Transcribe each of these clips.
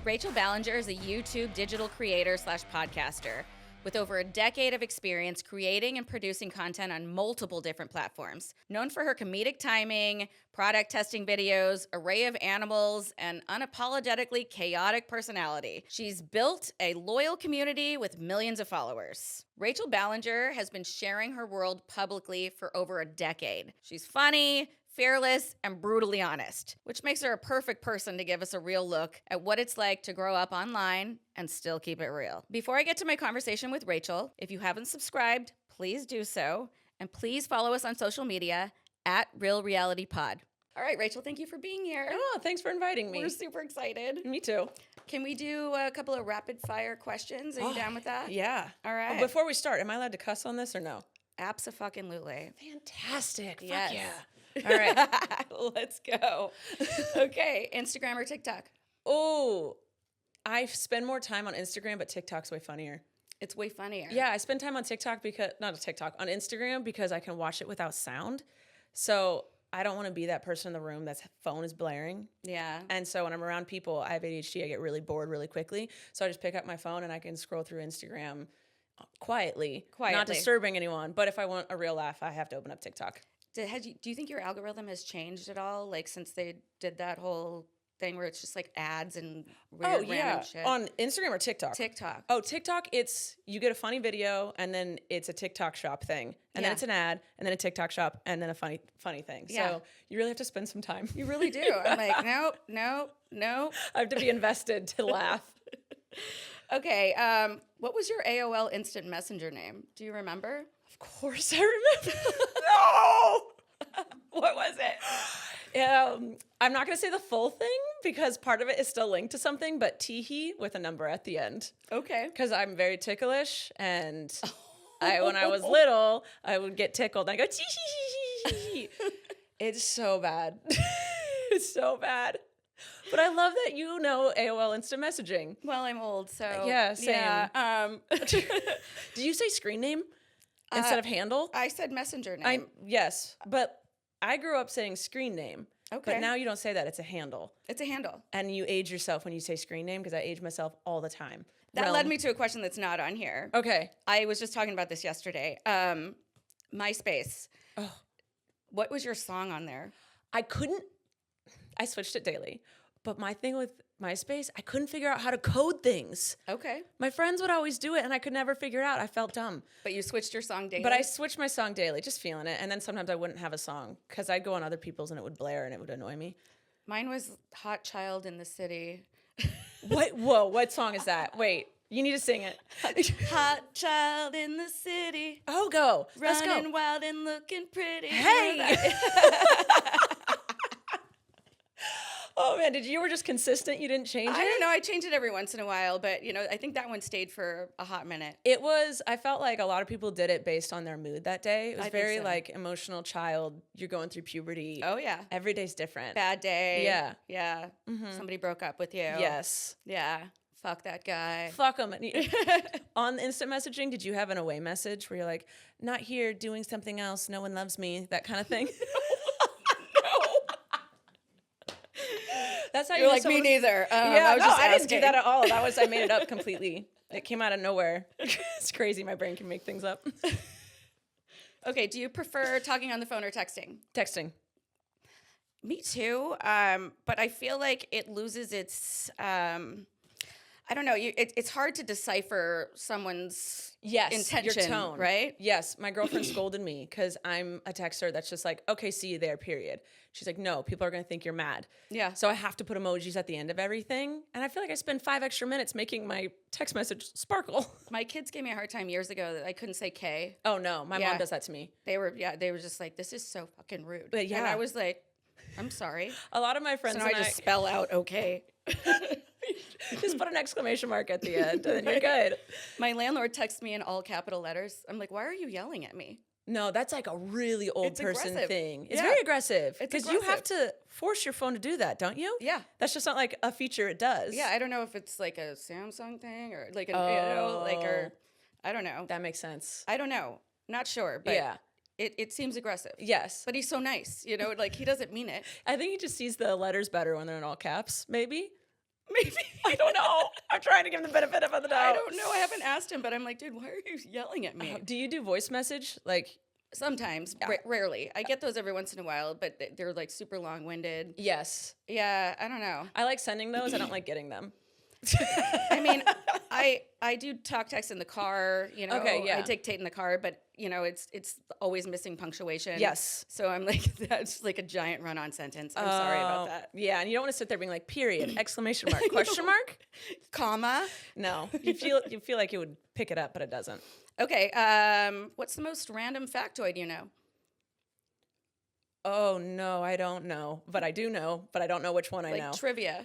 Rachel Ballinger is a YouTube digital creator / podcaster with over a decade of experience creating and producing content on multiple different platforms. Known for her comedic timing, product testing videos, array of animals, and unapologetically chaotic personality, she's built a loyal community with millions of followers. Rachel Ballinger has been sharing her world publicly for over a decade. She's funny, fearless, and brutally honest, which makes her a perfect person to give us a real look at what it's like to grow up online and still keep it real. Before I get to my conversation with Rachel, if you haven't subscribed, please do so, and please follow us on social media at Real Reality Pod. All right, Rachel, thank you for being here. Oh, thanks for inviting me. We're super excited. Me too. Can we do a couple of rapid fire questions? Are you down with that? Yeah. All right. Before we start, am I allowed to cuss on this or no? Abso-fucking-lutely. Fantastic. Yes. Fuck yeah. All right. Let's go. Okay, Instagram or TikTok? Oh, I spend more time on Instagram, but TikTok's way funnier. It's way funnier. Yeah, I spend time on TikTok on Instagram because I can watch it without sound. So I don't want to be that person in the room that's phone is blaring. Yeah. And so when I'm around people, I have ADHD, I get really bored really quickly. So I just pick up my phone and I can scroll through Instagram quietly. Not disturbing anyone. But if I want a real laugh, I have to open up TikTok. Do you think your algorithm has changed at all? Like since they did that whole thing where it's just like ads and weird random shit? On Instagram or TikTok? TikTok. Oh, TikTok, it's you get a funny video and then it's a TikTok shop thing. And then it's an ad and then a TikTok shop and then a funny thing. Yeah. So you really have to spend some time. You really do. I'm like, nope. I have to be invested to laugh. Okay. What was your AOL Instant Messenger name? Do you remember? Of course I remember. No! What was it? I'm not going to say the full thing because part of it is still linked to something, but teehee with a number at the end. Okay. Because I'm very ticklish, and when I was little, I would get tickled, and I go, tee-hee-hee-hee-hee. It's so bad. It's so bad. But I love that you know AOL Instant Messaging. Well, I'm old, so. Yeah, same. Yeah, Did you say screen name instead of handle? I said messenger name. Yes, but I grew up saying screen name. Okay. But now you don't say that. It's a handle. It's a handle. And you age yourself when you say screen name because I age myself all the time. That led me to a question that's not on here. Okay. I was just talking about this yesterday. MySpace. Oh. What was your song on there? I switched it daily. But my thing with MySpace, I couldn't figure out how to code things. Okay. My friends would always do it, and I could never figure it out. I felt dumb. But you switched your song daily? But I switched my song daily, just feeling it. And then sometimes I wouldn't have a song because I'd go on other people's and it would blare and it would annoy me. Mine was Hot Child in the City. What? Whoa, what song is that? Wait, you need to sing it. Hot child in the city. Oh, go. Running Let's go. wild and looking pretty. Hey! Oh, man, you were just consistent? You didn't change it? I don't know. I change it every once in a while, but, I think that one stayed for a hot minute. I felt like a lot of people did it based on their mood that day. It was very, emotional child. You're going through puberty. Oh, yeah. Every day's different. Bad day. Yeah. Yeah. Mm-hmm. Somebody broke up with you. Yes. Yeah. Fuck that guy. Fuck him. On instant messaging, did you have an away message where you're like, not here, doing something else, no one loves me, that kind of thing? That's how you're like, me neither. I didn't do that at all. I made it up completely. It came out of nowhere. It's crazy. My brain can make things up. Okay. Do you prefer talking on the phone or texting? Texting. Me too. But I feel like it loses its, I don't know. It's hard to decipher someone's intention, your tone, right? Yes. My girlfriend scolded me because I'm a texter that's just like, okay, see you there, period. She's like, no, people are going to think you're mad. Yeah. So I have to put emojis at the end of everything. And I feel like I spend 5 extra minutes making my text message sparkle. My kids gave me a hard time years ago that I couldn't say K. Oh, no. My mom does that to me. They were just like, this is so fucking rude. But yeah. And I was like, I'm sorry. A lot of my friends so now I just spell out okay. Just put an exclamation mark at the end and then you're good. My landlord texts me in all capital letters. I'm like, why are you yelling at me? No, that's like a really old person aggressive. thing. It's very aggressive. It's because you have to force your phone to do that, don't you? Yeah. That's just not like a feature it does. Yeah, I don't know if it's like a Samsung thing or like I don't know. That makes sense. I don't know. Not sure, but yeah. It seems aggressive. Yes. But he's so nice, like he doesn't mean it. I think he just sees the letters better when they're in all caps, maybe. Maybe. I don't know. I'm trying to give him the benefit of the doubt. I don't know. I haven't asked him, but I'm like, dude, why are you yelling at me? Do you do voice message? Like, Sometimes, rarely. I get those every once in a while, but they're like super long-winded. yes. Yeah, I don't know. I like sending those. I don't like getting them. I mean, I do talk text in the car, you know. Okay, yeah. I dictate in the car, but you know, it's always missing punctuation. Yes. So I'm like, that's like a giant run-on sentence. I'm sorry about that. Yeah, and you don't want to sit there being like, period, exclamation mark, question mark, Comma. No, you feel like it would pick it up, but it doesn't. Okay. What's the most random factoid you know? Oh no, I don't know, but I do know, but I don't know which one I know. Trivia.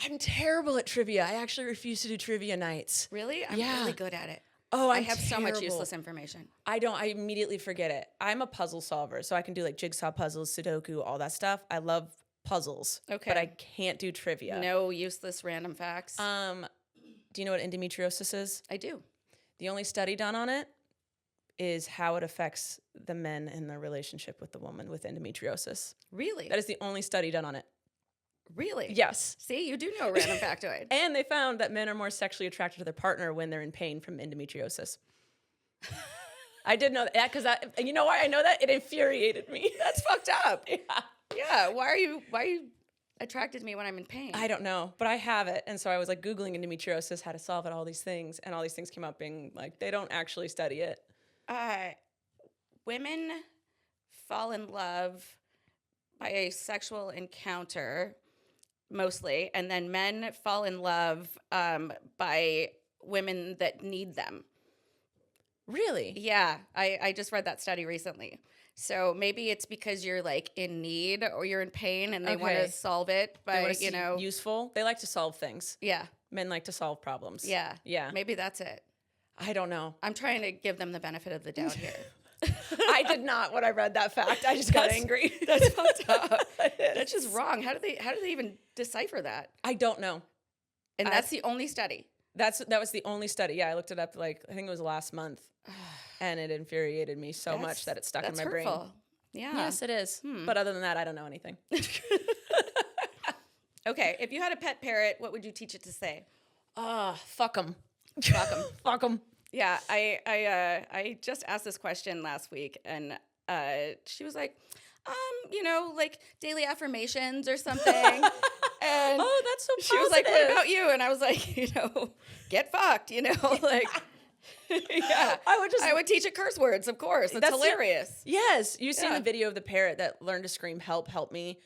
I'm terrible at trivia. I actually refuse to do trivia nights. Really? I'm Yeah. really good at it. Oh, I have so much useless information. I immediately forget it. I'm a puzzle solver, so I can do like jigsaw puzzles, Sudoku, all that stuff. I love puzzles. Okay. But I can't do trivia. No useless random facts. Do you know what endometriosis is? I do. The only study done on it is how it affects the men in their relationship with the woman with endometriosis. Really? That is the only study done on it. Really? Yes. See, you do know a random factoid. And they found that men are more sexually attracted to their partner when they're in pain from endometriosis. I did know that because and you know why I know that? It infuriated me. That's fucked up. Yeah. Yeah. Why are you attracted to me when I'm in pain? I don't know, but I have it. And so I was like Googling endometriosis, how to solve it, all these things. And all these things came up being like, they don't actually study it. Women fall in love by a sexual encounter mostly, and then men fall in love by women that need them. Really? Yeah, I just read that study recently. So maybe it's because you're like in need or you're in pain and they want to solve it by, useful. They like to solve things. Yeah. Men like to solve problems. Yeah. Yeah. Maybe that's it. I don't know. I'm trying to give them the benefit of the doubt here. I did not when I read that fact. I just got angry. That's fucked up. That's just wrong. How do they even decipher that? I don't know. And that's the only study. That was the only study. Yeah, I looked it up like I think it was last month. And it infuriated me so much that it stuck in my brain. Yeah. Yes, it is. But other than that, I don't know anything. Okay, if you had a pet parrot, what would you teach it to say? Fuck them. Fuck them. Fuck them. Yeah, I just asked this question last week, and she was like, like daily affirmations or something. And that's so positive. She was like, what about you? And I was like, get fucked, like. Yeah, I would teach it curse words, of course. That's hilarious. Yes, you've seen the video of the parrot that learned to scream, help me,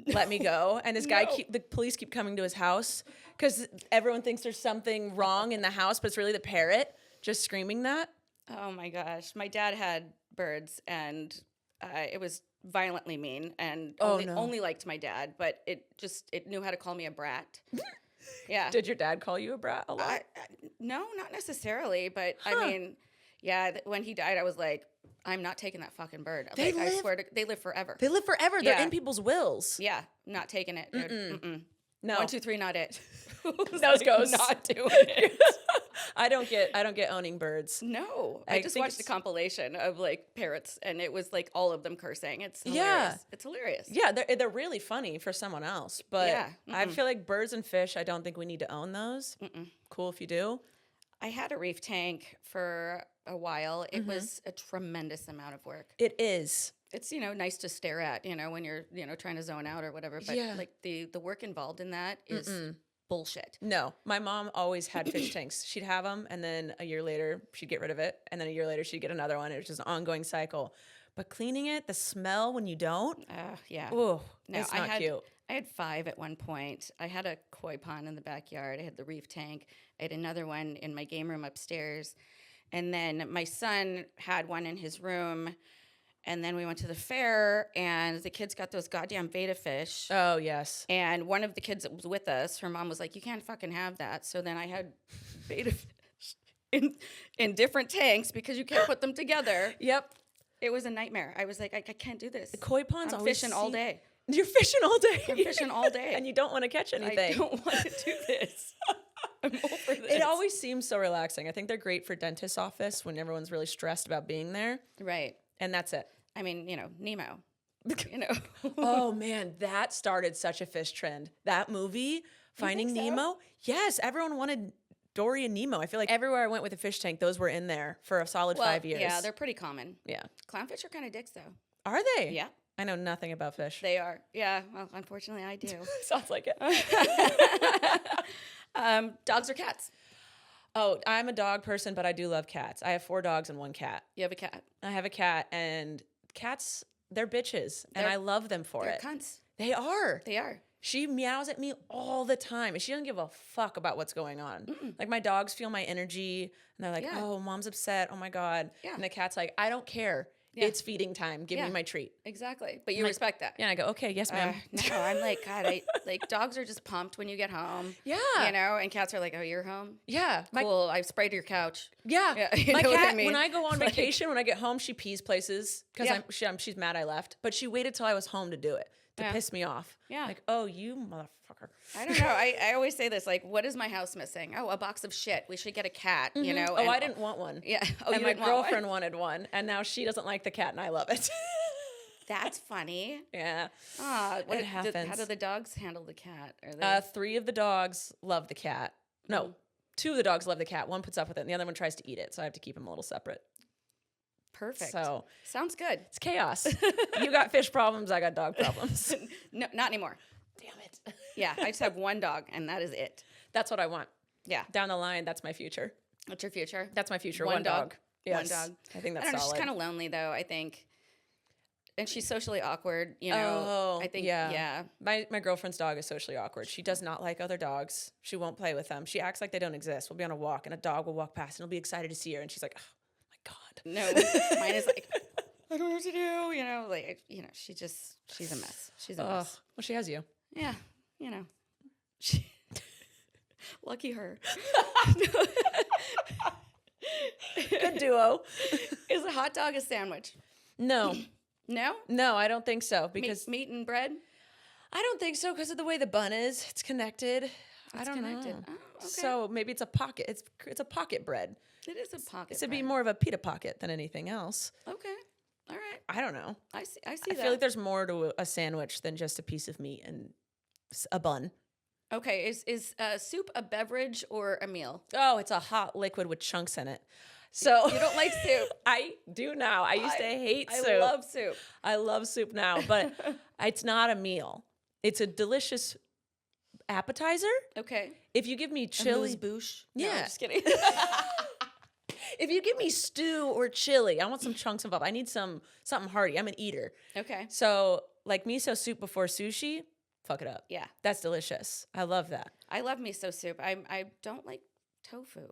let me go. And this guy, the police keep coming to his house because everyone thinks there's something wrong in the house, but it's really the parrot just screaming that. Oh my gosh. My dad had birds and it was violently mean and only liked my dad, but it knew how to call me a brat. Yeah. Did your dad call you a brat a lot? No, not necessarily, but I mean, yeah, when he died, I was like, I'm not taking that fucking bird. I swear to, they live forever. They live forever. Yeah. They're in people's wills. Yeah, not taking it, dude. Mm-mm. No. 1, 2, 3, not it. Those goes. Not doing it. I don't get owning birds. No, I just watched a compilation of like parrots, and it was like all of them cursing. It's hilarious. Yeah, it's hilarious. Yeah, they're really funny for someone else, but I feel like birds and fish. I don't think we need to own those. Cool if you do. I had a reef tank for a while. It was a tremendous amount of work. It is. It's nice to stare at when you're trying to zone out or whatever. But like the work involved in that is bullshit. No, my mom always had fish tanks. She'd have them, and then a year later she'd get rid of it, and then a year later she'd get another one. It was just an ongoing cycle. But cleaning it, the smell when you don't, yeah, oh, no, it's not cute. I had 5 at one point. I had a koi pond in the backyard. I had the reef tank. I had another one in my game room upstairs, and then my son had one in his room. And then we went to the fair, and the kids got those goddamn betta fish. Oh, yes. And one of the kids that was with us, her mom was like, you can't fucking have that. So then I had betta fish in different tanks because you can't put them together. Yep. It was a nightmare. I was like, I can't do this. The koi ponds I'm fishing all day. You're fishing all day. I'm fishing all day. And you don't want to catch anything. I don't want to do this. I'm over this. It always seems so relaxing. I think they're great for dentist's office when everyone's really stressed about being there. Right. And that's it. I mean, Nemo. Oh man, that started such a fish trend. That movie Finding Nemo? Yes, everyone wanted Dory and Nemo. I feel like everywhere I went with a fish tank, those were in there for a solid 5 years. Yeah, they're pretty common. Yeah. Clownfish are kind of dicks, though. Are they? Yeah. I know nothing about fish. They are. Yeah. Well, unfortunately, I do. Sounds like it. Dogs or cats? Oh, I'm a dog person, but I do love cats. I have 4 dogs and 1 cat. You have a cat. I have a cat, and cats, they're bitches, and I love them for They're it. cunts. They are. They are. She meows at me all the time, and she doesn't give a fuck about what's going on. Like, my dogs feel my energy, and they're like, oh, mom's upset. Oh, my God. Yeah. And the cat's like, I don't care. Yeah. It's feeding time. Give me my treat. Exactly. But you respect that. Yeah, and I go, okay, yes, ma'am. No, I'm like, God, dogs are just pumped when you get home. Yeah. You know, and cats are like, oh, you're home? Yeah. Cool. I sprayed your couch. Yeah. You My know cat, what I mean? when I go on vacation, when I get home, she pees places because she's mad I left. But she waited till I was home to do it, to piss me off. Yeah. Like, oh, you motherfucker. I don't know. I always say this, like, what is my house missing? Oh, a box of shit. We should get a cat, you know? Oh, I didn't want one. Yeah. Oh, and you my didn't want girlfriend one? wanted one. And now she doesn't like the cat, and I love it. That's funny. Yeah. It happens. How do the dogs handle the cat? Are they... 3 of the dogs love the cat. No, 2 of the dogs love the cat. One puts up with it, and the other one tries to eat it. So I have to keep them a little separate. Perfect. So sounds good. It's chaos. You got fish problems. I got dog problems. No, not anymore. Damn it. Yeah, I just have 1 dog, and that is it. That's what I want. Yeah. Down the line, that's my future. What's your future? That's my future. 1 dog. Yes. 1 dog. I think that's I don't know, solid. she's kind of lonely, though, I think. And she's socially awkward, you know. Oh, I think, yeah. My girlfriend's dog is socially awkward. She does not like other dogs. She won't play with them. She acts like they don't exist. We'll be on a walk, and a dog will walk past, and he'll be excited to see her, and she's like, oh, my God. No, mine is like, I don't know what to do, you know. Like, you know, she's a mess. She's a mess. Well, she has you. Yeah, you know. Lucky her. Good duo. Is a hot dog a sandwich? No. No? No, I don't think so. Because meat and bread? I don't think so because of the way the bun is. It's connected. I don't know. Oh, okay. So maybe it's a pocket. It's a pocket bread. It is a pocket It's to bread. be more of a pita pocket than anything else. Okay. All right. I don't know. I see I that. feel like there's more to a sandwich than just a piece of meat and a bun. Okay. Is soup a beverage or a meal? Oh, it's a hot liquid with chunks in it. So You don't like soup? I do now. I used to hate soup. I love soup. I love soup now, but it's not a meal. It's a delicious appetizer. Okay. If you give me chili, bouche. Yeah. No, I'm just kidding. if you give me stew or chili, I want some chunks involved. I need something hearty. I'm an eater. Okay. So like miso soup before sushi, fuck it up. Yeah. That's delicious. I love that. I love miso soup. I don't like tofu.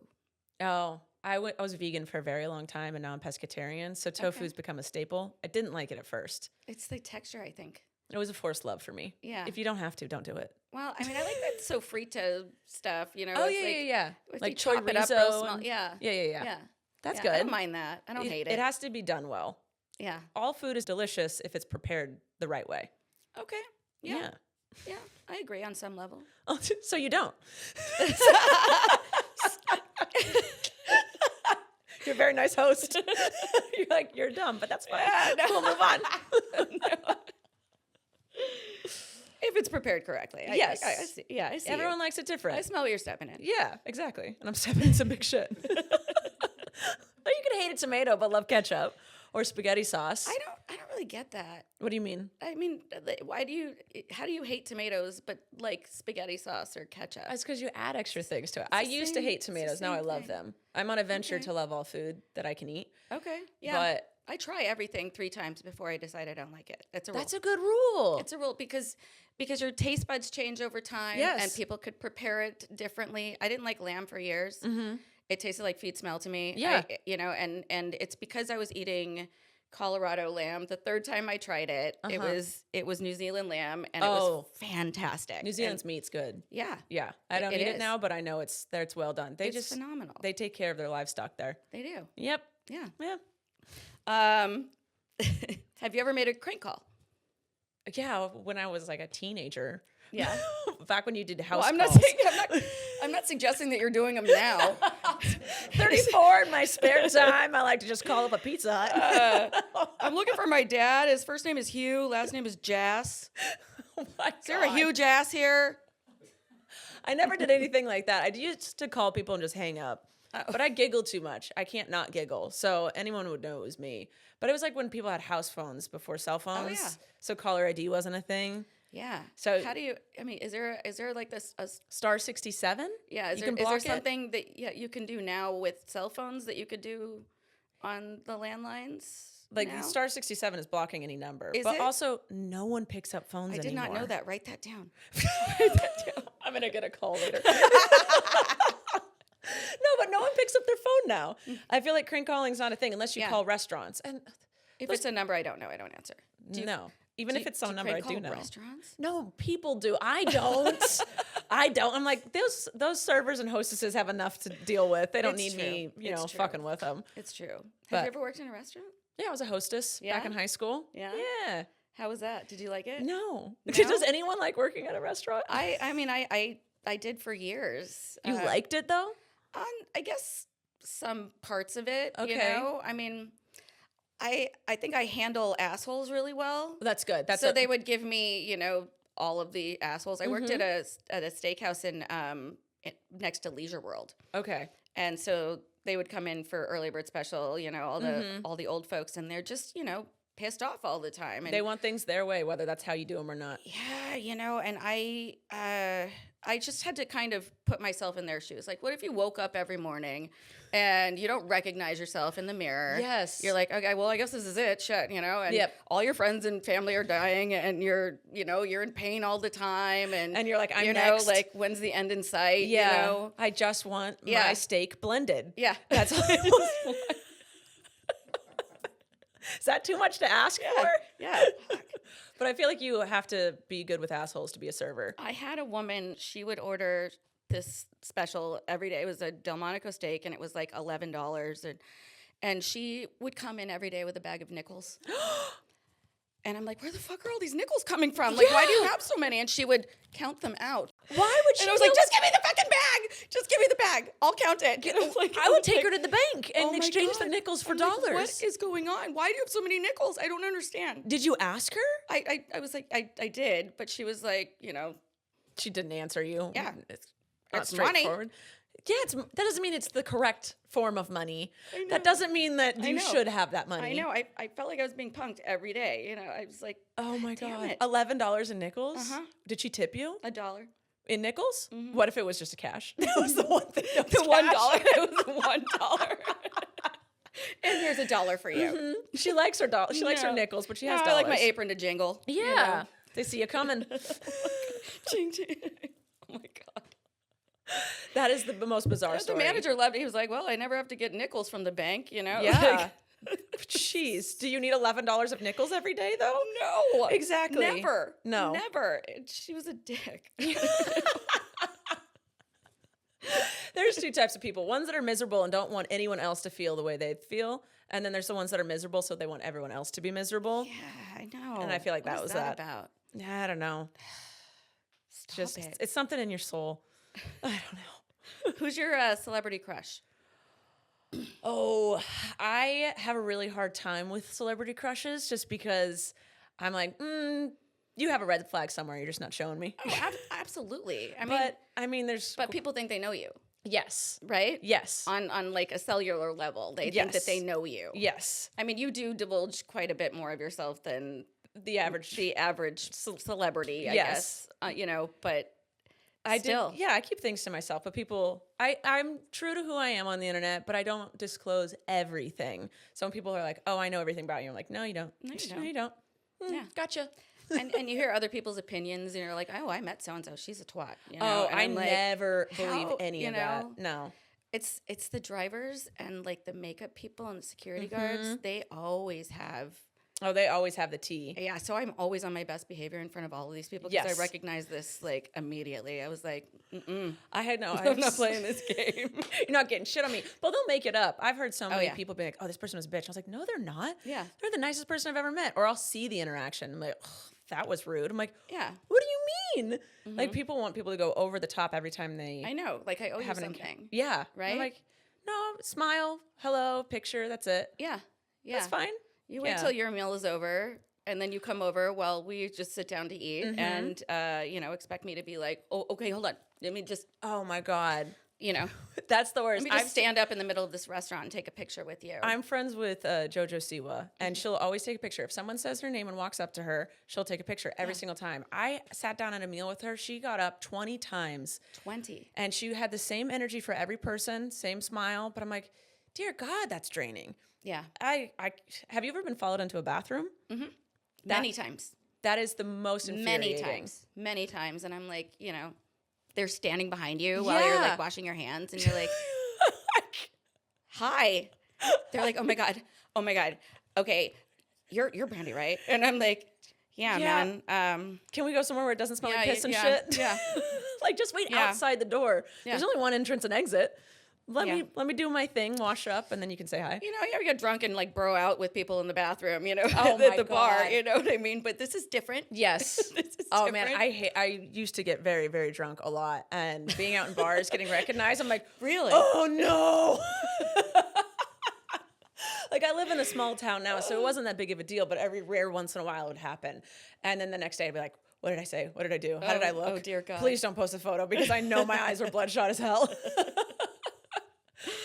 Oh, I was vegan for a very long time, and now I'm pescatarian. So tofu's become a staple. I didn't like it at first. It's the texture, I think. It was a forced love for me. Yeah. If you don't have to, don't do it. Well, I mean, I like that sofrito stuff, you know. Oh, it's yeah. If Like you chop it up real chorizo small. and- Yeah. Yeah. That's Yeah, good. I don't mind that. I don't hate it. It has to be done well. Yeah. All food is delicious if it's prepared the right way. Okay. Yeah. I agree on some level. Oh, so you don't. You're a very nice host. You're like, you're dumb, but that's fine. We'll move on. If it's prepared correctly. Yes. I see. Yeah, I see. Everyone likes it different. I smell what you're stepping in. Yeah, exactly. And I'm stepping in some big shit. Or you could hate a tomato but love ketchup or spaghetti sauce. I don't really get that. What do you mean? I mean, how do you hate tomatoes but like spaghetti sauce or ketchup? It's because you add extra things to it. I used to hate tomatoes. Now I love them. I'm on a venture to love all food that I can eat. Okay. Yeah. But I try everything 3 times before I decide I don't like it. That's a rule. that's a good rule. It's a rule because your taste buds change over time. Yes. And people could prepare it differently. I didn't like lamb for years. Mm-hmm. It tasted like feet smell to me. Yeah. And it's because I was eating Colorado lamb. The 3rd time I tried it, it was New Zealand lamb, and it was fantastic. New Zealand's meat's good. Yeah. Yeah. I don't eat it now, but I know it's well done. It's phenomenal. They take care of their livestock there. They do. Yep. Yeah. Yeah. Have you ever made a crank call? Yeah, when I was like a teenager. Yeah. Back when you did house I'm calls. I'm not suggesting that you're doing them now. 34 in my spare time. I like to just call up a Pizza Hut. I'm looking for my dad. His first name is Hugh. Last name is Jass. Oh my Is there a Hugh Jass here? I never did anything like that. I used to call people and just hang up. Oh. But I giggle too much. I can't not giggle. So anyone would know it was me. But it was like when people had house phones before cell phones. yeah. So caller ID wasn't a thing. Yeah. So how do you? I mean, is there like this? star 67? Yeah. Is there something that you can do now with cell phones that you could do on the landlines? Like now? star 67 is blocking any number. Is but it? also no one picks up phones I did anymore. not know that. Write that down. I'm going to get a call later. No, but no one picks up their phone now. I feel like crank calling's not a thing unless you call restaurants. And if it's a number I don't know, I don't answer. Even if it's some number I do know. Restaurants? No, people do. I don't. I don't. I'm like, those servers and hostesses have enough to deal with. They don't need me, fucking with them. It's true. Have you ever worked in a restaurant? Yeah, I was a hostess back in high school. Yeah? Yeah. How was that? Did you like it? No. Does anyone like working at a restaurant? I mean, I did for years. You liked it though? I guess some parts of it. Okay. You know? I mean, I think I handle assholes really well. That's good. They would give me, all of the assholes. I worked at a steakhouse in next to Leisure World. Okay. And so they would come in for early bird special, all the old folks, and they're just, pissed off all the time. And they want things their way, whether that's how you do them or not. Yeah, and I just had to kind of put myself in their shoes. Like, what if you woke up every morning and you don't recognize yourself in the mirror? Yes. You're like, okay, well, I guess this is it, shit, and all your friends and family are dying, and you're in pain all the time, and you're like, I'm next. Like, when's the end in sight? Yeah. I just want my steak blended. Yeah. That's all I want. Is that too much to ask for? Yeah. But I feel like you have to be good with assholes to be a server. I had a woman, she would order this special every day. It was a Delmonico steak, and it was like $11. And she would come in every day with a bag of nickels. And I'm like, where the fuck are all these nickels coming from? Like, why do you have so many? And she would count them out. Why would she? And I was like, just give me the fucking bag. Just give me the bag. I'll count it. I would take her to the bank and exchange the nickels for dollars. Like, what is going on? Why do you have so many nickels? I don't understand. Did you ask her? I was like, I did, but she was like, She didn't answer you. Yeah. It's not It's money. straightforward. Yeah, that doesn't mean it's the correct form of money. That doesn't mean that you should have that money. I know. I felt like I was being punked every day. I was like, oh my God. it. $11 in nickels? Uh-huh. Did she tip you? $1. In nickels? Mm-hmm. What if it was just a cash? That was the one thing. $1. It was $1. And here's $1 for you. Mm-hmm. She likes her dollar. She likes her nickels, but she has dollars. I like my apron to jingle. Yeah. They see you coming. Ching, ching. Oh my God. That is the most bizarre story. The manager loved it. He was like, well, I never have to get nickels from the bank, Yeah. Jeez. Do you need $11 of nickels every day, though? No. Exactly. Never. No. Never. She was a dick. There's two types of people. Ones that are miserable and don't want anyone else to feel the way they feel. And then there's the ones that are miserable, so they want everyone else to be miserable. Yeah, I know. And I feel like what that was that that. about? Yeah, I don't know. Stop it. It's something in your soul. I don't know. Who's your celebrity crush? Oh, I have a really hard time with celebrity crushes just because I'm like, you have a red flag somewhere. You're just not showing me. Oh, absolutely. But people think they know you. Yes. Right? Yes. On like a cellular level, they think that they know you. Yes. I mean, you do divulge quite a bit more of yourself than the average celebrity, I guess. But still. I keep things to myself, but I'm true to who I am on the internet, but I don't disclose everything. Some people are like, oh, I know everything about you. I'm like, no, you don't. No, you don't. No, you don't. Yeah. Gotcha. and you hear other people's opinions, and you're like, oh, I met so-and-so. She's a twat. Oh, and I never believe any of that. No. It's the drivers and like the makeup people and the security guards. They always have. Oh, they always have the tea. Yeah, so I'm always on my best behavior in front of all of these people because I recognize this like immediately. I was like, I'm not playing this game. You're not getting shit on me. But they'll make it up. I've heard so many yeah. people be like, oh, this person was a bitch. I was like, no, they're not. Yeah. They're the nicest person I've ever met. Or I'll see the interaction. I'm like, oh, that was rude. I'm like, yeah. What do you mean? Like people want people to go over the top every time they I know. Like I owe you have something. Yeah. Right? I'm like, no, smile, hello, picture, that's it. Yeah. Yeah. That's fine. You wait till your meal is over and then you come over while we just sit down to eat and, expect me to be like, oh, okay, hold on. Let me just, Oh my God. you That's the worst. let me just stand up in the middle of this restaurant and take a picture with you. I'm friends with Jojo Siwa, and she'll always take a picture. If someone says her name and walks up to her, she'll take a picture every single time. I sat down at a meal with her. She got up 20 times. 20. And she had the same energy for every person, same smile. But I'm like, dear God, that's draining. Yeah. I have you ever been followed into a bathroom? Many times. That is the most infuriating. Many times. And I'm like, they're standing behind you while you're like washing your hands and you're like, hi. They're like, oh my God. Okay. You're Brandi, right? And I'm like, yeah. Man. Can we go somewhere where it doesn't smell like piss and yeah, shit? Yeah. Like just wait outside the door. Yeah. There's only one entrance and exit. Let me do my thing, wash up, and then you can say hi. You ever get drunk and like bro out with people in the bathroom, Oh at the bar, God. you know what I mean? But this is different. Yes. This is Oh different. man, I used to get very, very drunk a lot, and being out in bars, getting recognized, I'm like, Really? oh no. Like I live in a small town now, so it wasn't that big of a deal, but every rare once in a while it would happen. And then the next day I'd be like, what did I say? What did I do? How did I look? Oh, dear God. Please don't post a photo because I know my eyes were bloodshot as hell.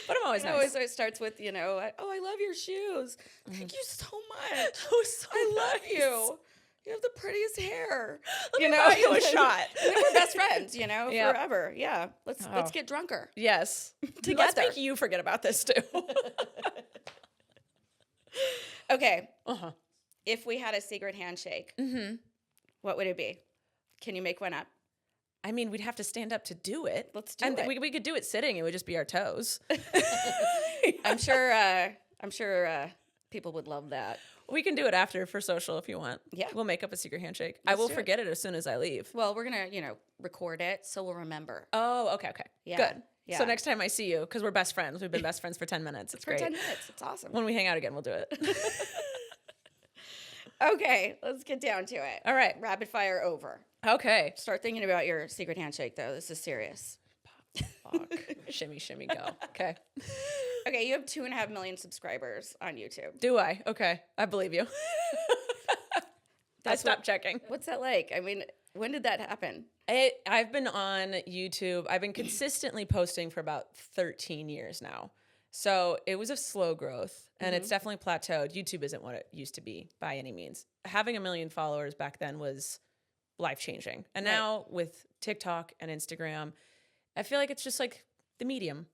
But I'm always nice. Always starts with, I love your shoes. Thank you so much. Oh, so I love nice. you. You have the prettiest hair. Let me buy you a shot. And then we're best friends, Yeah. forever. Yeah. Let's get drunker. Yes. Together. Let's make you forget about this too. Okay. If we had a secret handshake, what would it be? Can you make one up? I mean, we'd have to stand up to do it. Let's do and it. We could do it sitting. It would just be our toes. I'm sure people would love that. We can do it after for social if you want. Yeah. We'll make up a secret handshake. I will forget it as soon as I leave. Well, we're going to, record it so we'll remember. Oh, okay. Yeah. Good. Yeah. So next time I see you, because we're best friends. We've been best friends for 10 minutes. It's For great. 10 minutes. It's awesome. When we hang out again, we'll do it. Okay, let's get down to it. All right. Rapid fire over. Okay. Start thinking about your secret handshake, though. This is serious. Fuck. Shimmy, shimmy, go. Okay. Okay, you have 2.5 million subscribers on YouTube. Do I? Okay. I believe you. I stopped checking. What's that like? I mean, when did that happen? I've been on YouTube. I've been consistently posting for about 13 years now. So it was a slow growth, and it's definitely plateaued. YouTube isn't what it used to be by any means. Having 1 million followers back then was life-changing. And now with TikTok and Instagram, I feel like it's just like the medium.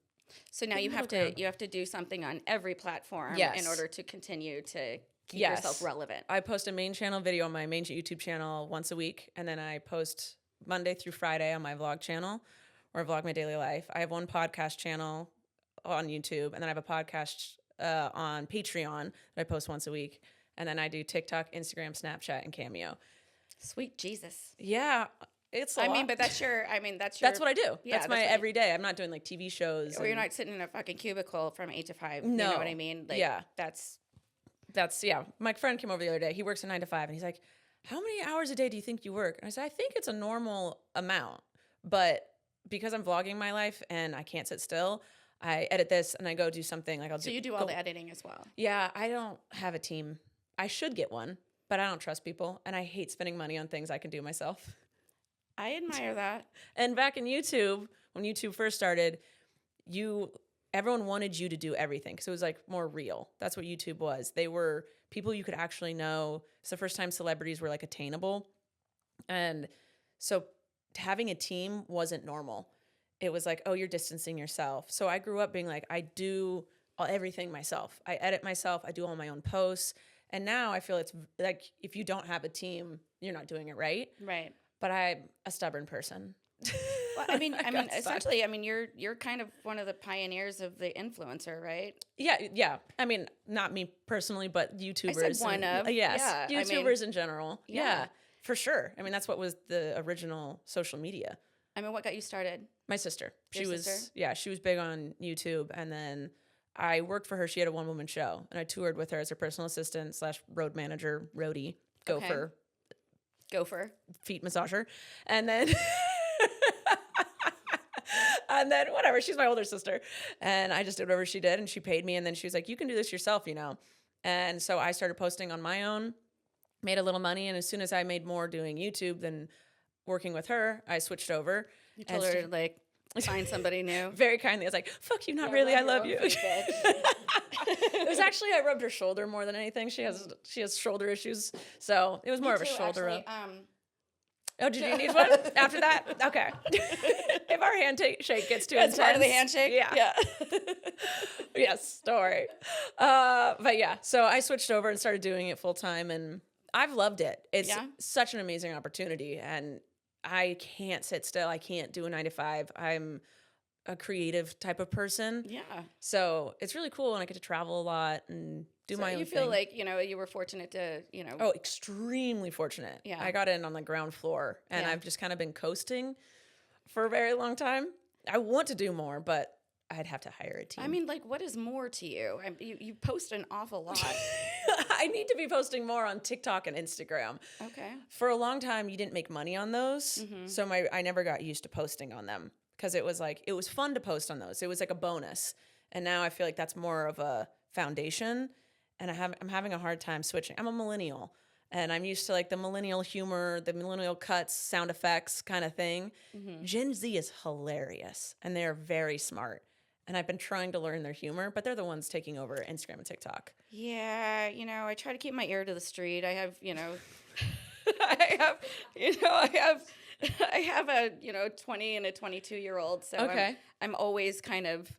So now you have to do something on every platform in order to continue to keep yourself relevant. I post a main channel video on my main YouTube channel once a week, and then I post Monday through Friday on my vlog channel, where I vlog my daily life. I have one podcast channel on YouTube, and then I have a podcast on Patreon that I post once a week, and then I do TikTok, Instagram, Snapchat, and Cameo. Sweet Jesus. Yeah, it's a lot. But that's that's what I do. Yeah, that's my everyday. I'm not doing like TV shows. Or you're not sitting in a fucking cubicle from 8 to 5. No. You know what I mean? Like, yeah. That's My friend came over the other day. He works a 9 to 5, and he's like, how many hours a day do you think you work? And I said, I think it's a normal amount, but because I'm vlogging my life and I can't sit still, I edit this and I go do something like So you do all the editing as well? Yeah, I don't have a team. I should get one, but I don't trust people, and I hate spending money on things I can do myself. I admire that. And back in YouTube, when YouTube first started, everyone wanted you to do everything because it was like more real. That's what YouTube was. They were people you could actually know. It's the first time celebrities were like attainable. And so having a team wasn't normal. It was like, oh, you're distancing yourself. So I grew up being like, I do everything myself. I edit myself. I do all my own posts. And now I feel it's like if you don't have a team, you're not doing it right. Right. But I'm a stubborn person. Well, essentially, you're kind of one of the pioneers of the influencer, right? Yeah. I mean, not me personally, but YouTubers. I said one of. Yes, Yeah, YouTubers in general. Yeah. Yeah, for sure. I mean, that's what was the original social media. I mean, what got you started? My sister. Your sister? She was big on YouTube, and then I worked for her. She had a one-woman show, and I toured with her as her personal assistant / road manager, roadie, gopher, feet massager, and then and then whatever. She's my older sister, and I just did whatever she did, and she paid me, and then she was like, "You can do this yourself, you know." And so I started posting on my own, made a little money. And as soon as I made more doing YouTube than working with her, I switched over. You told her to like find somebody new. Very kindly. I was like, fuck you, not really. I love you. It was actually, I rubbed her shoulder more than anything. She has shoulder issues. So it was more of a shoulder rub. Oh, did you need one after that? Okay. If our handshake gets too intense. That's part of the handshake? Yeah. Yes, don't worry. But yeah, so I switched over and started doing it full time, and I've loved it. It's such an amazing opportunity, and I can't sit still. I can't do a 9 to 5. I'm a creative type of person. Yeah. So it's really cool, and I get to travel a lot and do my own thing. You feel like, you were fortunate to, Oh, extremely fortunate. Yeah. I got in on the ground floor, and I've just kind of been coasting for a very long time. I want to do more, but I'd have to hire a team. I mean, like, what is more to you? You post an awful lot. I need to be posting more on TikTok and Instagram. Okay. For a long time, you didn't make money on those. Mm-hmm. So I never got used to posting on them because it was fun to post on those. It was like a bonus. And now I feel like that's more of a foundation. And I'm having a hard time switching. I'm a millennial, and I'm used to like the millennial humor, the millennial cuts, sound effects kind of thing. Mm-hmm. Gen Z is hilarious, and they're very smart. And I've been trying to learn their humor, but they're the ones taking over Instagram and TikTok. Yeah, I try to keep my ear to the street. I have, I have a 20 and a 22-year-old, so okay. I'm always kind of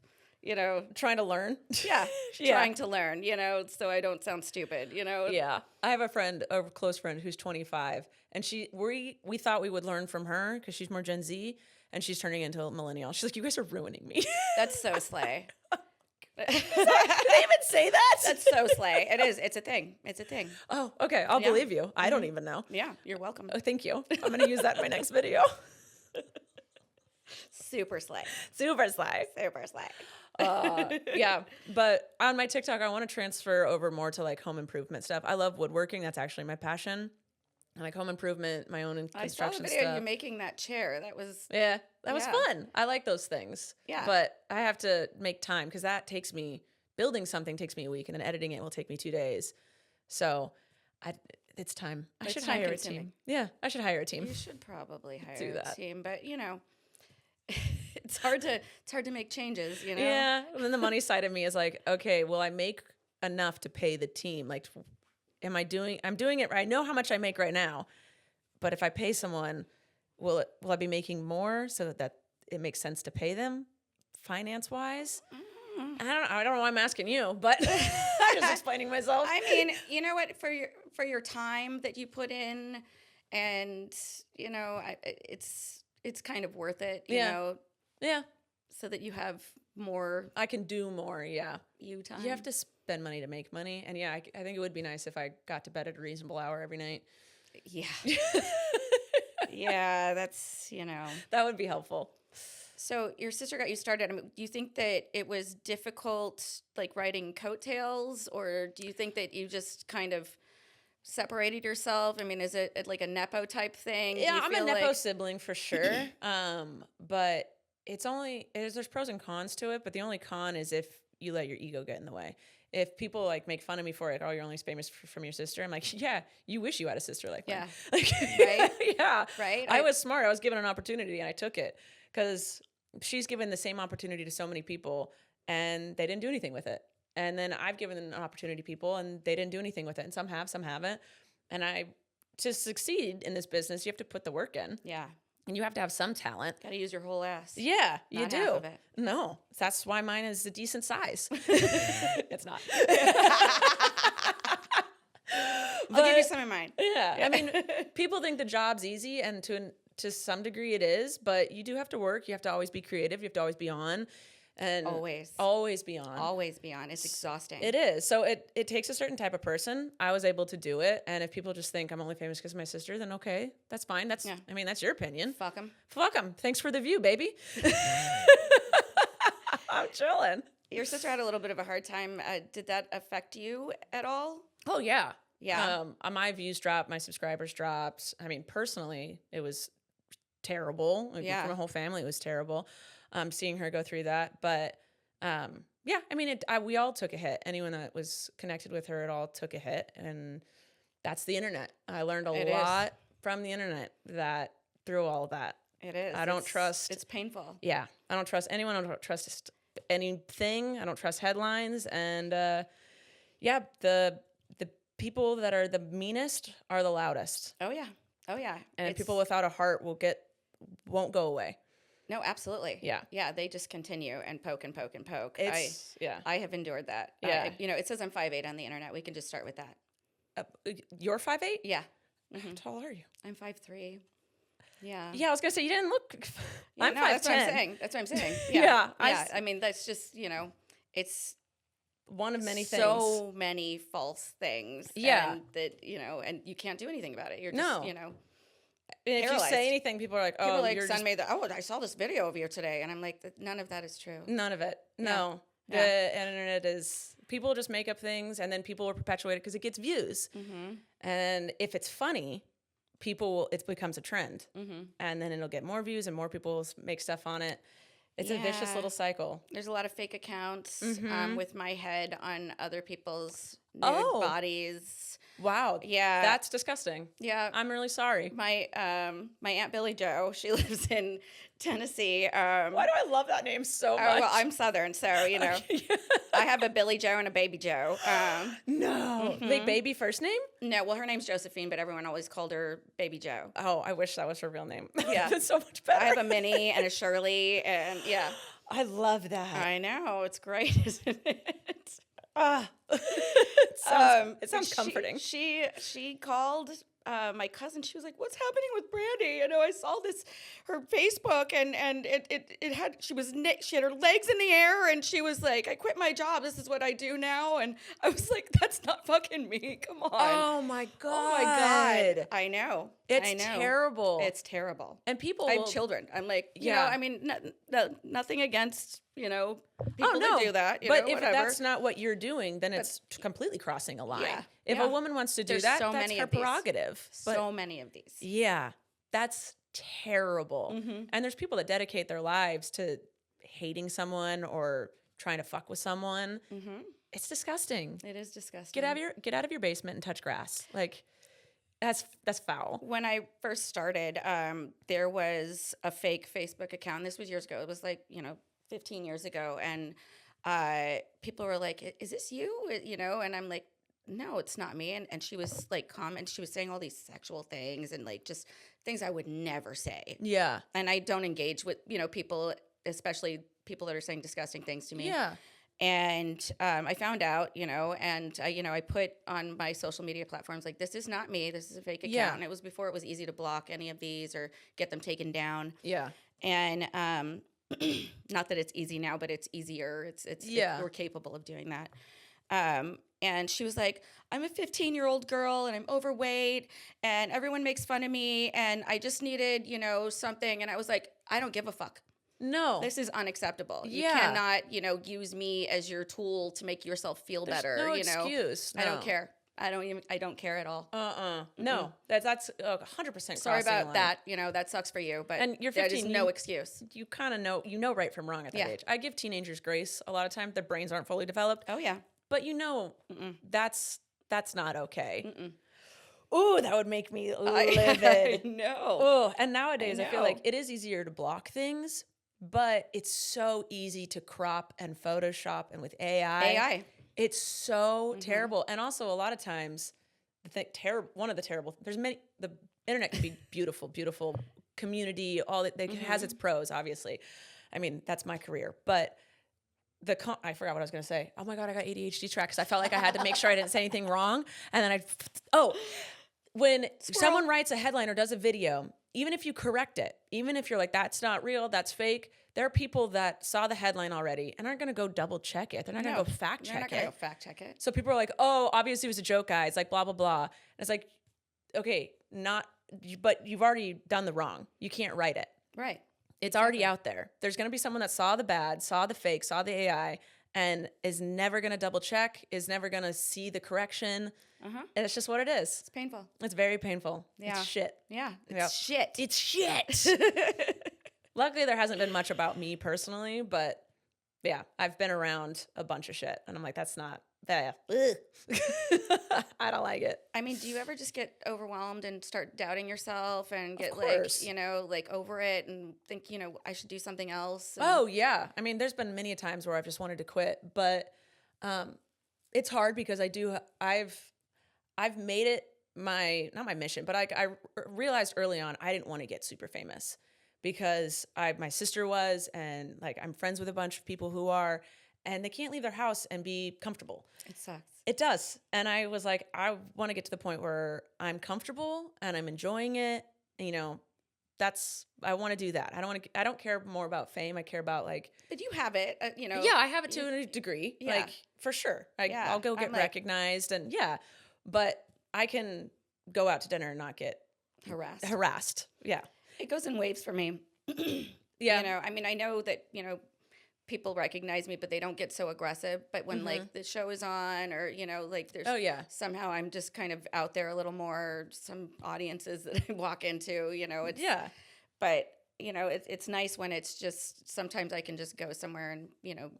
trying to learn. Yeah, trying to learn, so I don't sound stupid, Yeah. I have a close friend who's 25, and we thought we would learn from her because she's more Gen Z, and she's turning into a millennial. She's like, you guys are ruining me. That's so slay. Did they even say that? That's so slay. It is. It's a thing. It's a thing. Oh, okay. I'll believe you. I don't even know. Yeah, you're welcome. Oh, thank you. I'm going to use that in my next video. Super slay. Super slay. Super slay. Yeah, but on my TikTok, I want to transfer over more to like home improvement stuff. I love woodworking. That's actually my passion. I like home improvement, my own construction stuff. I saw the video of you making that chair. That was that was fun. I like those things. Yeah, but I have to make time because building something takes me a week, and then editing it will take me 2 days. So it's time. I should hire a team. Yeah, I should hire a team. You should probably hire a team, but it's hard to make changes, Yeah. And then the money side of me is like, okay, will I make enough to pay the team? Like, I'm doing it right. I know how much I make right now, but if I pay someone, will I be making more so that it makes sense to pay them finance wise? I don't know why I'm asking you, but I'm just explaining myself. I mean, you know what, for your time that you put in, and it's kind of worth it, you know. Yeah. So that you have more. I can do more, yeah. You time. You have to spend money to make money. And yeah, I think it would be nice if I got to bed at a reasonable hour every night. Yeah. Yeah, that's, That would be helpful. So your sister got you started. I mean, do you think that it was difficult, like riding coattails, or do you think that you just kind of separated yourself? I mean, is it like a Nepo type thing? Yeah, I'm a Nepo sibling for sure. But there's pros and cons to it, but the only con is if you let your ego get in the way. If people like make fun of me for it, oh, you're only famous from your sister. I'm like, yeah, you wish you had a sister like me. Yeah. Like, right. Yeah. Right. I was smart. I was given an opportunity and I took it because she's given the same opportunity to so many people and they didn't do anything with it. And then I've given an opportunity to people and they didn't do anything with it. And some have, some haven't. And to succeed in this business, you have to put the work in. Yeah. And you have to have some talent. Got to use your whole ass. Yeah, you do. Half of it. No, that's why mine is a decent size. It's not. I'll give you some of mine. Yeah. I mean, people think the job's easy, and to some degree it is, but you do have to work. You have to always be creative. You have to always be on. And always be on. Always be on. It's exhausting. It is. So it takes a certain type of person. I was able to do it. And if people just think I'm only famous because of my sister, then okay, that's fine. That's your opinion. Fuck them. Fuck them. Thanks for the view, baby. I'm chilling. Your sister had a little bit of a hard time. Did that affect you at all? Oh, yeah. Yeah. My views dropped. My subscribers dropped. I mean, personally, it was terrible. Like, for my whole family, it was terrible. Seeing her go through that. But, I mean, we all took a hit. Anyone that was connected with her at all took a hit. And that's the internet. I learned a It lot from the internet that through all of that. It is. I don't trust. It's painful. Yeah. I don't trust anyone. I don't trust anything. I don't trust headlines. And yeah, the people that are the meanest are the loudest. Oh yeah. Oh yeah. And people without a heart won't go away. No, absolutely. Yeah. Yeah, they just continue and poke and poke and poke. Yeah. I have endured that. Yeah. It says I'm 5'8" on the internet. We can just start with that. You're 5'8"? Yeah. How tall are you? I'm 5'3". Yeah. Yeah, I was gonna say you didn't look. Yeah, I'm 5'10". That's what I'm saying. That's what I'm saying. Yeah. I mean, that's just it's one of many things. So many false things. Yeah. And that and you can't do anything about it. You're No. just If paralyzed. you say anything, people are like, "Oh, people are like, you're son just..." made that. Oh, I saw this video of you today, and I'm like, none of that is true. None of it. No. Yeah. The internet is, people just make up things, and then people will perpetuate it because it gets views. Mm-hmm. And if it's funny, it becomes a trend. Mm-hmm. And then it'll get more views and more people will make stuff on it. It's a vicious little cycle. There's a lot of fake accounts Mm-hmm. with my head on other people's nude bodies. Wow. Yeah. That's disgusting. Yeah. I'm really sorry. My Aunt Billy Jo, she lives in Tennessee. Why do I love that name so much? Well, I'm Southern, so I have a Billy Joe and a baby Joe. No. Wait, baby first name? No, well, her name's Josephine, but everyone always called her Baby Joe. Oh, I wish that was her real name. Yeah. That's so much better. I have a Minnie and a Shirley, and yeah. I love that. I know. It's great, isn't it? It sounds comforting. She called my cousin. She was like, "What's happening with Brandi? I saw her Facebook, and it had she had her legs in the air, and she was like, I quit my job. This is what I do now." And I was like, "That's not fucking me. Come on." Oh my God. Oh my God. I know. It's terrible. It's terrible. And people I have children. I'm like, I mean, nothing against, people that do that. But if whatever. that's not what you're doing, then it's completely crossing a line. Yeah. If a woman wants to do There's that, so that's many her of these. prerogative. So many of these. Yeah, that's terrible. Mm-hmm. And there's people that dedicate their lives to hating someone or trying to fuck with someone. Mm-hmm. It's disgusting. It is disgusting. Get out of your basement and touch grass. Like, that's foul. When I first started, there was a fake Facebook account. This was years ago. It was like 15 years ago, and people were like, "Is this you?" And I'm like, "No, it's not me." And she was like, she was saying all these sexual things and like just things I would never say. Yeah. And I don't engage with people, especially people that are saying disgusting things to me. Yeah. And I found out, and I put on my social media platforms like, this is not me. This is a fake account. Yeah. And it was before it was easy to block any of these or get them taken down. Yeah. And not that it's easy now, but it's easier. We're capable of doing that. And she was like, "I'm a 15-year-old girl and I'm overweight and everyone makes fun of me and I just needed, something." And I was like, I don't give a fuck. No. This is unacceptable. You Yeah. cannot, use me as your tool to make yourself feel There's better. no excuse. I don't care. I don't care at all. No. That's 100% Sorry crossing a about line. that. That sucks for you, but And you're that 15, is no excuse. You kind of know right from wrong at that Yeah. age. I give teenagers grace a lot of time. Their brains aren't fully developed. Oh yeah. But that's not okay. Ooh, that would make me livid. No. Oh, and nowadays I feel know. like it is easier to block things, but it's so easy to crop and Photoshop, and with AI. It's so terrible. And also a lot of times the internet can be beautiful, beautiful community, all that it has its pros, obviously. I mean, that's my career, but I forgot what I was going to say. Oh my God, I got ADHD track because I felt like I had to make sure I didn't say anything wrong. And then when someone writes a headline or does a video, even if you correct it, even if you're like, that's not real, that's fake, there are people that saw the headline already and aren't going to go double check it. They're not going to go fact check it. They're not going to go fact check it. So people are like, "Oh, obviously it was a joke, guys, like blah, blah, blah." And it's like, okay, but you've already done the wrong. You can't write it. Right. It's already out there. There's going to be someone that saw the bad, saw the fake, saw the AI, and is never going to double check, is never going to see the correction. And it's just what it is. It's painful. It's very painful. Yeah. It's shit. Yeah. It's shit. It's shit. Luckily, there hasn't been much about me personally, but yeah, I've been around a bunch of shit. And I'm like, that's not I don't like it. I mean, do you ever just get overwhelmed and start doubting yourself and get course. like, like over it and think, I should do something else? And Oh yeah. I mean, there's been many times where I've just wanted to quit, but it's hard because I've made it not my mission, but I realized early on I didn't want to get super famous because my sister was, and like I'm friends with a bunch of people who are, and they can't leave their house and be comfortable. It sucks. It does. And I was like, I want to get to the point where I'm comfortable and I'm enjoying it. I want to do that. I don't care more about fame. I care about like. But you have it, Yeah, I have it to a degree. Yeah. Like for sure. I'll go get recognized and but I can go out to dinner and not get harassed. Yeah. It goes in waves for me. Yeah. I mean, I know that, people recognize me, but they don't get so aggressive. But when like the show is on or, like there's somehow I'm just kind of out there a little more, some audiences that I walk into, it's, but it's nice when it's just, sometimes I can just go somewhere and,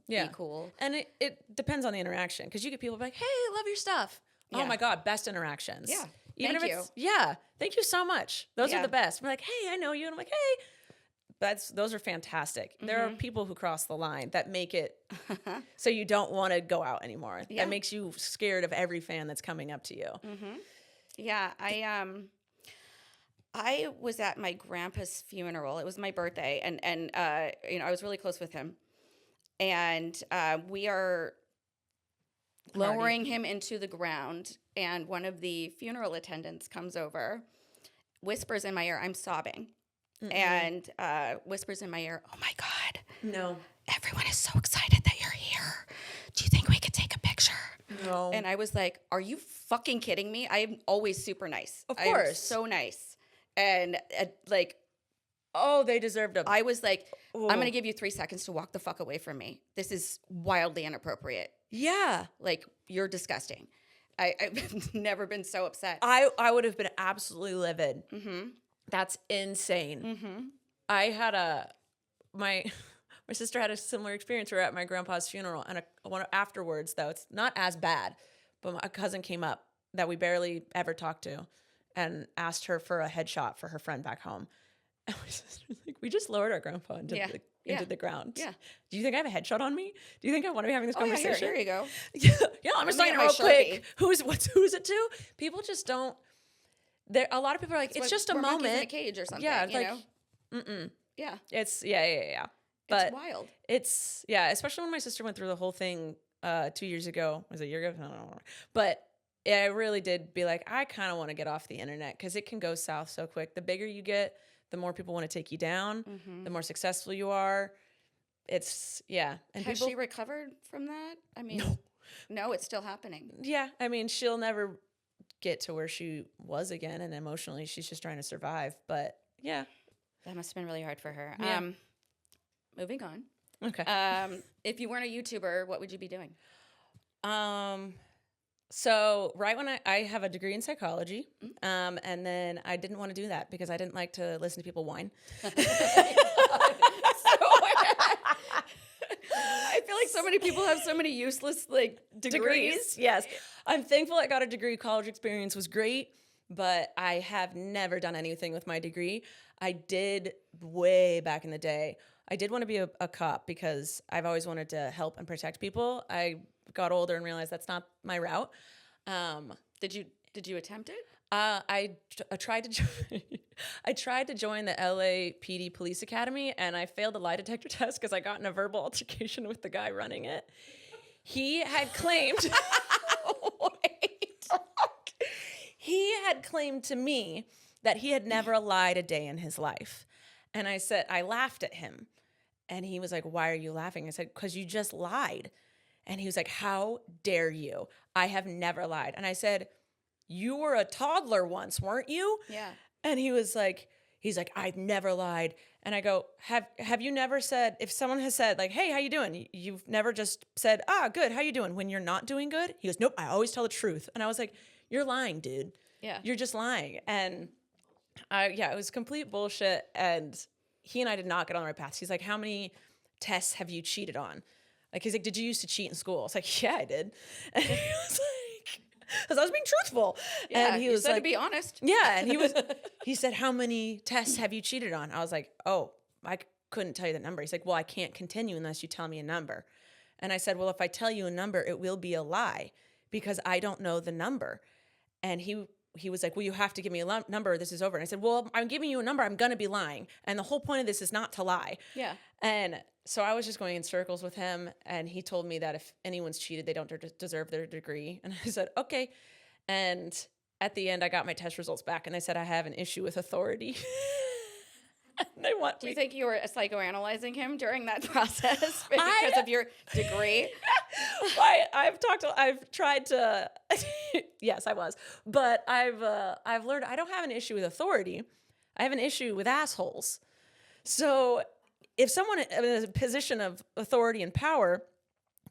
be cool. And it depends on the interaction. Cause you get people like, hey, I love your stuff. Yeah. Oh my God. Best interactions. Yeah. Even Thank if you. Yeah. Thank you so much. Those are the best. We're like, hey, I know you. And I'm like, hey, those are fantastic. There are people who cross the line that make it so you don't want to go out anymore. Yeah. That makes you scared of every fan that's coming up to you. Yeah. I was at my grandpa's funeral. It was my birthday, and I was really close with him, and we are lowering him into the ground, and one of the funeral attendants comes over, whispers in my ear, I'm sobbing, and whispers in my ear, oh my God, no, everyone is so excited that you're here. Do you think we could take a picture? No. And I was like, are you fucking kidding me? I'm always super nice. Of course. I'm so nice. And oh, they deserved them. I was like, I'm going to give you 3 seconds to walk the fuck away from me. This is wildly inappropriate. Yeah. Like, you're disgusting. I've never been so upset. I would have been absolutely livid. That's insane. I had my sister had a similar experience. We were at my grandpa's funeral, and afterwards, though, it's not as bad, but my cousin came up that we barely ever talked to and asked her for a headshot for her friend back home. And my sister's like, we just lowered our grandpa into the ground. Yeah. Do you think I have a headshot on me? Do you think I want to be having this conversation? Here you go. Yeah, I'm going to sign it real quick. Who's it to? People just don't. A lot of people are like, it's just a moment. In a cage or something. Yeah, it's you like, know? Yeah. It's, yeah. But it's wild. It's, especially when my sister went through the whole thing 2 years ago. Was it a year ago? I don't know. But I really did be like, I kind of want to get off the internet because it can go south so quick. The bigger you get, the more people want to take you down, the more successful you are. It's, And Has she recovered from that? I mean, no, it's still happening. Yeah. I mean, she'll never get to where she was again. And emotionally, she's just trying to survive. But yeah. That must have been really hard for her. Yeah. Moving on. Okay. If you weren't a YouTuber, what would you be doing? So right when I have a degree in psychology, and then I didn't want to do that because I didn't like to listen to people whine. I feel like so many people have so many useless degrees. Yes. I'm thankful I got a degree. College experience was great, but I have never done anything with my degree. I did way back in the day. I did want to be a cop because I've always wanted to help and protect people. I got older and realized that's not my route. Did you attempt it? I tried to join the LA PD Police Academy, and I failed the lie detector test because I got in a verbal altercation with the guy running it. He had claimed he had claimed to me that he had never lied a day in his life. And I laughed at him. And he was like, why are you laughing? I said, because you just lied. And he was like, how dare you? I have never lied. And I said, you were a toddler once, weren't you? Yeah. And he's like, I've never lied. And I go, have you never said, if someone has said like, hey, how you doing? You've never just said, good, how you doing? When you're not doing good? He goes, nope, I always tell the truth. And I was like, you're lying, dude. Yeah. You're just lying. And it was complete bullshit. And he and I did not get on the right path. He's like, how many tests have you cheated on? Like, he's like, did you used to cheat in school? I was like, yeah, I did. And he was like, because I was being truthful. Yeah, and he you was said like, to be honest. yeah. And he said, how many tests have you cheated on? I was like, oh, I couldn't tell you the number. He's like, well, I can't continue unless you tell me a number. And I said, well, if I tell you a number, it will be a lie because I don't know the number. And he was like, well, you have to give me a number. This is over. And I said, well, I'm giving you a number. I'm going to be lying. And the whole point of this is not to lie. Yeah. And so I was just going in circles with him. And he told me that if anyone's cheated, they don't deserve their degree. And I said, okay. And at the end, I got my test results back. And they said, I have an issue with authority. They want Do you think you were psychoanalyzing him during that process because of your degree? I've tried to, yes, I was, but I've learned I don't have an issue with authority. I have an issue with assholes. So if someone in a position of authority and power,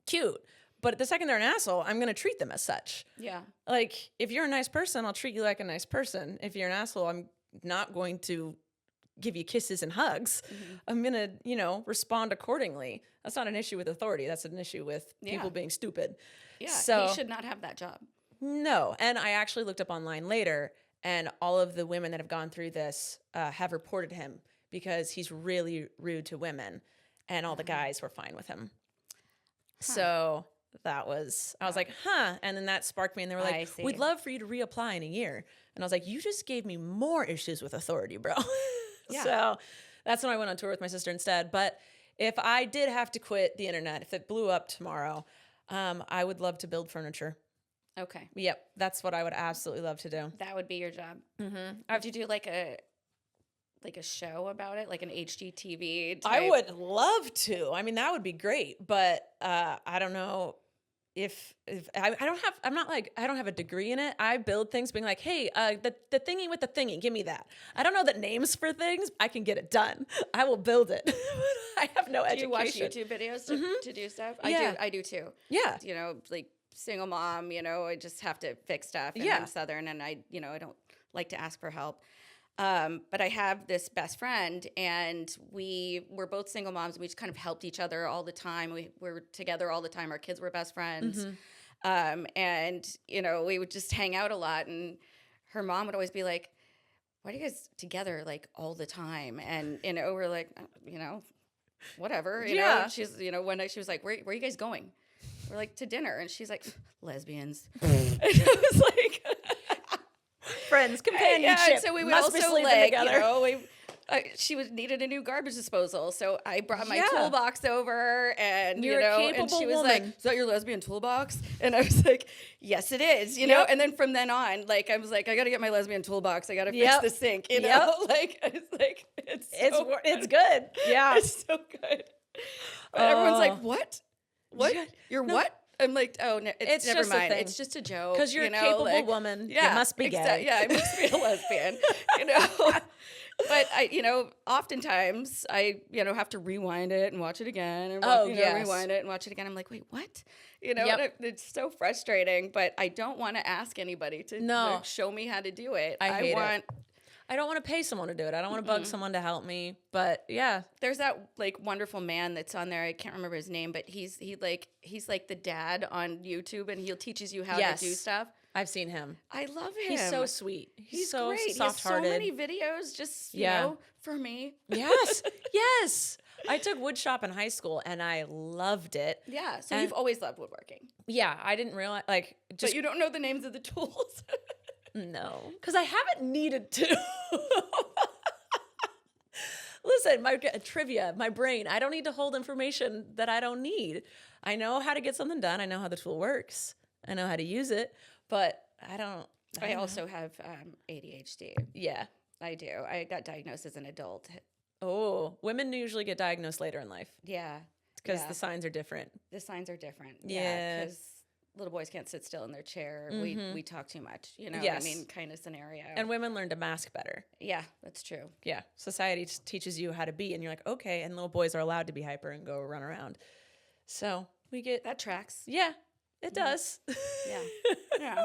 cute. But the second they're an asshole, I'm going to treat them as such. Yeah. Like, if you're a nice person, I'll treat you like a nice person. If you're an asshole, I'm not going to give you kisses and hugs. Mm-hmm. I'm going to, respond accordingly. That's not an issue with authority. That's an issue with people being stupid. Yeah, so, he should not have that job. No. And I actually looked up online later, and all of the women that have gone through this have reported him because he's really rude to women, and all the guys were fine with him. Huh. So I was like, huh. And then that sparked me, and they were like, we'd love for you to reapply in a year. And I was like, you just gave me more issues with authority, bro. Yeah. So that's when I went on tour with my sister instead. But if I did have to quit the internet, if it blew up tomorrow, I would love to build furniture. Okay. Yep. That's what I would absolutely love to do. That would be your job. Mm-hmm. Would you do like a show about it, like an HGTV type? I would love to. I mean, that would be great. But I don't know if I don't have a degree in it. I build things being like, hey, the thingy with the thingy, give me that. I don't know the names for things. I can get it done. I will build it. I have no education. Do you watch YouTube videos to do stuff? Yeah. I do too. Yeah. Like single mom, I just have to fix stuff. And I'm Southern, and I don't like to ask for help. But I have this best friend, and we're both single moms, and we just kind of helped each other all the time. We were together all the time. Our kids were best friends. Mm-hmm. And we would just hang out a lot, and her mom would always be like, why are you guys together like all the time? And, we're like, whatever, she's, one night she was like, where are you guys going? We're like, to dinner. And she's like, lesbians. And I was like, friends, companionship. Yeah, so we would also she needed a new garbage disposal, so I brought my toolbox over, and You're a capable and she was woman. like, "Is that your lesbian toolbox?" And I was like, "Yes, it is." And then from then on, like I was like, "I got to get my lesbian toolbox. I got to fix the sink." Like it's good. Yeah, it's so good. But everyone's like, "What? What? You're what?" I'm like, oh, no, it's never just mind. It's just a joke. Because you're a capable woman. Yeah, you must be gay. Yeah, I must be a lesbian. But oftentimes I, have to rewind it and watch it again, and rewind it and watch it again. I'm like, wait, what? It's so frustrating. But I don't want to ask anybody to show me how to do it. I don't want to pay someone to do it. I don't want to bug someone to help me. But yeah, there's that like wonderful man that's on there. I can't remember his name, but he's like the dad on YouTube, and he teaches you how to do stuff. I've seen him. I love him. He's so sweet. He's so great. soft-hearted. He has so many videos just for me. Yes, yes. I took wood shop in high school, and I loved it. Yeah. So you've always loved woodworking. Yeah, I didn't realize but you don't know the names of the tools. No, because I haven't needed to. Listen, my trivia, my brain, I don't need to hold information that I don't need. I know how to get something done. I know how the tool works. I know how to use it, but I also have ADHD. Yeah, I do. I got diagnosed as an adult. Oh, women usually get diagnosed later in life. Yeah. Because the signs are different. The signs are different. Yeah. Because little boys can't sit still in their chair. Mm-hmm. We talk too much, what I mean, kind of scenario. And women learn to mask better. Yeah, that's true. Yeah, society teaches you how to be, and you're like, okay, and little boys are allowed to be hyper and go run around. So we get... That tracks. Yeah, it does. Yeah.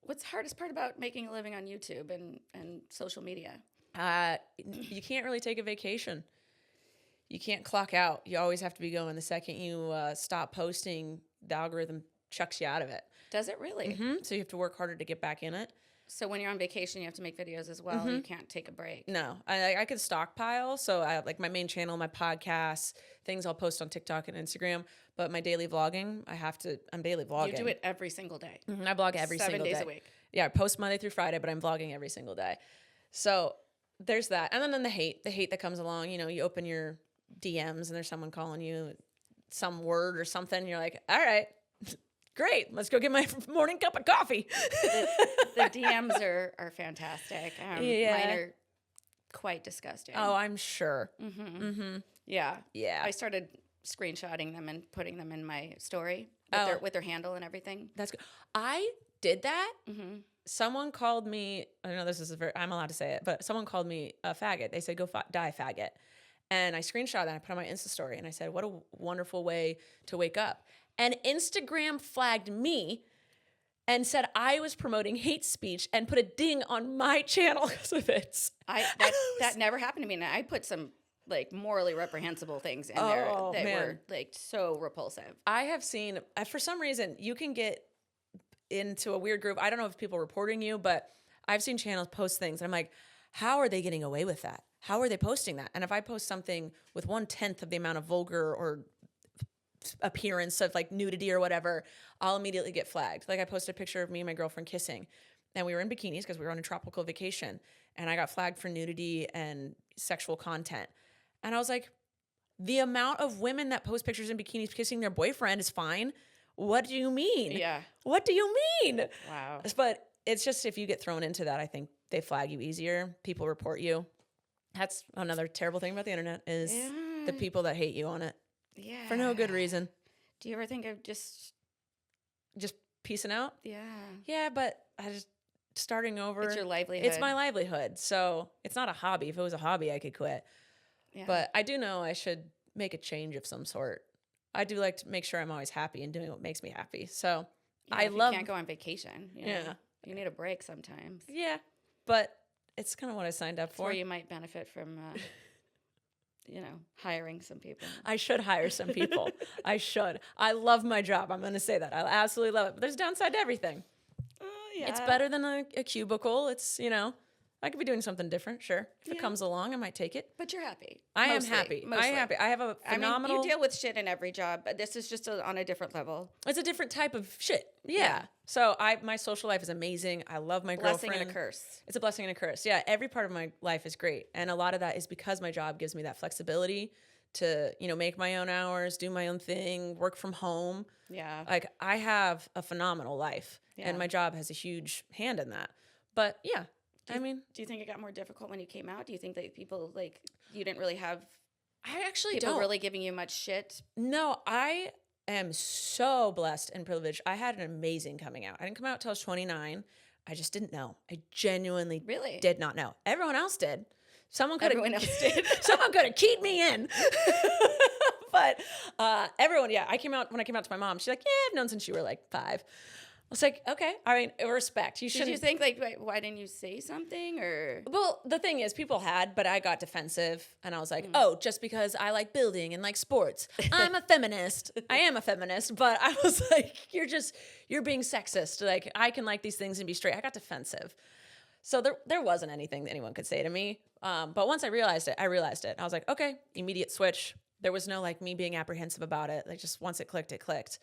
What's the hardest part about making a living on YouTube and social media? You can't really take a vacation. You can't clock out. You always have to be going. The second you stop posting, the algorithm chucks you out of it. Does it really? So you have to work harder to get back in it. So when you're on vacation, you have to make videos as well. You can't take a break. No, I could stockpile. So I have like my main channel, my podcasts, things I'll post on TikTok and Instagram. But my daily vlogging, I'm daily vlogging. You do it every single day. I vlog every single day. 7 days a week. Yeah, I post Monday through Friday, but I'm vlogging every single day. So there's that. And then the hate that comes along. You know, you open your DMs and there's someone calling you some word or something. And you're like, all right. Great. Let's go get my morning cup of coffee. The DMs are fantastic. Mine are quite disgusting. Oh, I'm sure. Yeah. Yeah. I started screenshotting them and putting them in my story with their handle and everything. That's good. I did that. Someone called me, I know this is I'm allowed to say it, but someone called me a faggot. They said, go die faggot. And I screenshot that and I put on my Insta story and I said, what a wonderful way to wake up. And Instagram flagged me and said I was promoting hate speech and put a ding on my channel because of it. That never happened to me. And I put some like morally reprehensible things in there that were like so repulsive. I have seen, for some reason, you can get into a weird group. I don't know if people are reporting you, but I've seen channels post things and I'm like, how are they getting away with that? How are they posting that? And if I post something with 1/10 of the amount of vulgar or appearance of like nudity or whatever, I'll immediately get flagged. Like I posted a picture of me and my girlfriend kissing and we were in bikinis because we were on a tropical vacation and I got flagged for nudity and sexual content. And I was like, the amount of women that post pictures in bikinis kissing their boyfriend is fine. What do you mean? Yeah. What do you mean? Wow. But it's just if you get thrown into that, I think they flag you easier. People report you. That's another terrible thing about the internet is the people that hate you on it. Yeah. For no good reason. Do you ever think of just piecing out? Yeah. Yeah, but I just starting over. It's your livelihood. It's my livelihood. So it's not a hobby. If it was a hobby, I could quit. Yeah. But I do know I should make a change of some sort. I do like to make sure I'm always happy and doing what makes me happy. So you can't go on vacation. You know, yeah. You need a break sometimes. Yeah. But it's kind of what I signed up for. Or you might benefit from hiring some people. I should hire some people. I should. I love my job. I'm going to say that. I absolutely love it. But there's a downside to everything. Yeah. It's better than a cubicle. It's, I could be doing something different. Sure. If it comes along, I might take it. But you're happy. I am happy. Mostly. I'm happy. I have a phenomenal... you deal with shit in every job, but this is just on a different level. It's a different type of shit. Yeah. So my social life is amazing. I love my girlfriend. Blessing and a curse. It's a blessing and a curse. Yeah. Every part of my life is great. And a lot of that is because my job gives me that flexibility to, make my own hours, do my own thing, work from home. Yeah. Like I have a phenomenal life and my job has a huge hand in that. But yeah, do you think it got more difficult when you came out? Do you think that people you didn't really have I actually people don't really giving you much shit? No, I am so blessed and privileged. I had an amazing coming out. I didn't come out till I was 29. I just didn't know. I genuinely did not know. Everyone else did. Someone could have keyed me in. But everyone, I came out when I came out to my mom. She's like, yeah, I've known since you were like 5. I was like, okay, all right, respect. You shouldn't. Did you think why didn't you say something or? Well, the thing is, people had, but I got defensive, and I was like, oh, just because I like building and like sports, I'm a feminist. I am a feminist, but I was like, you're being sexist. Like I can like these things and be straight. I got defensive, so there wasn't anything that anyone could say to me. But once I realized it. I was like, okay, immediate switch. There was no me being apprehensive about it. Like just once it clicked, it clicked.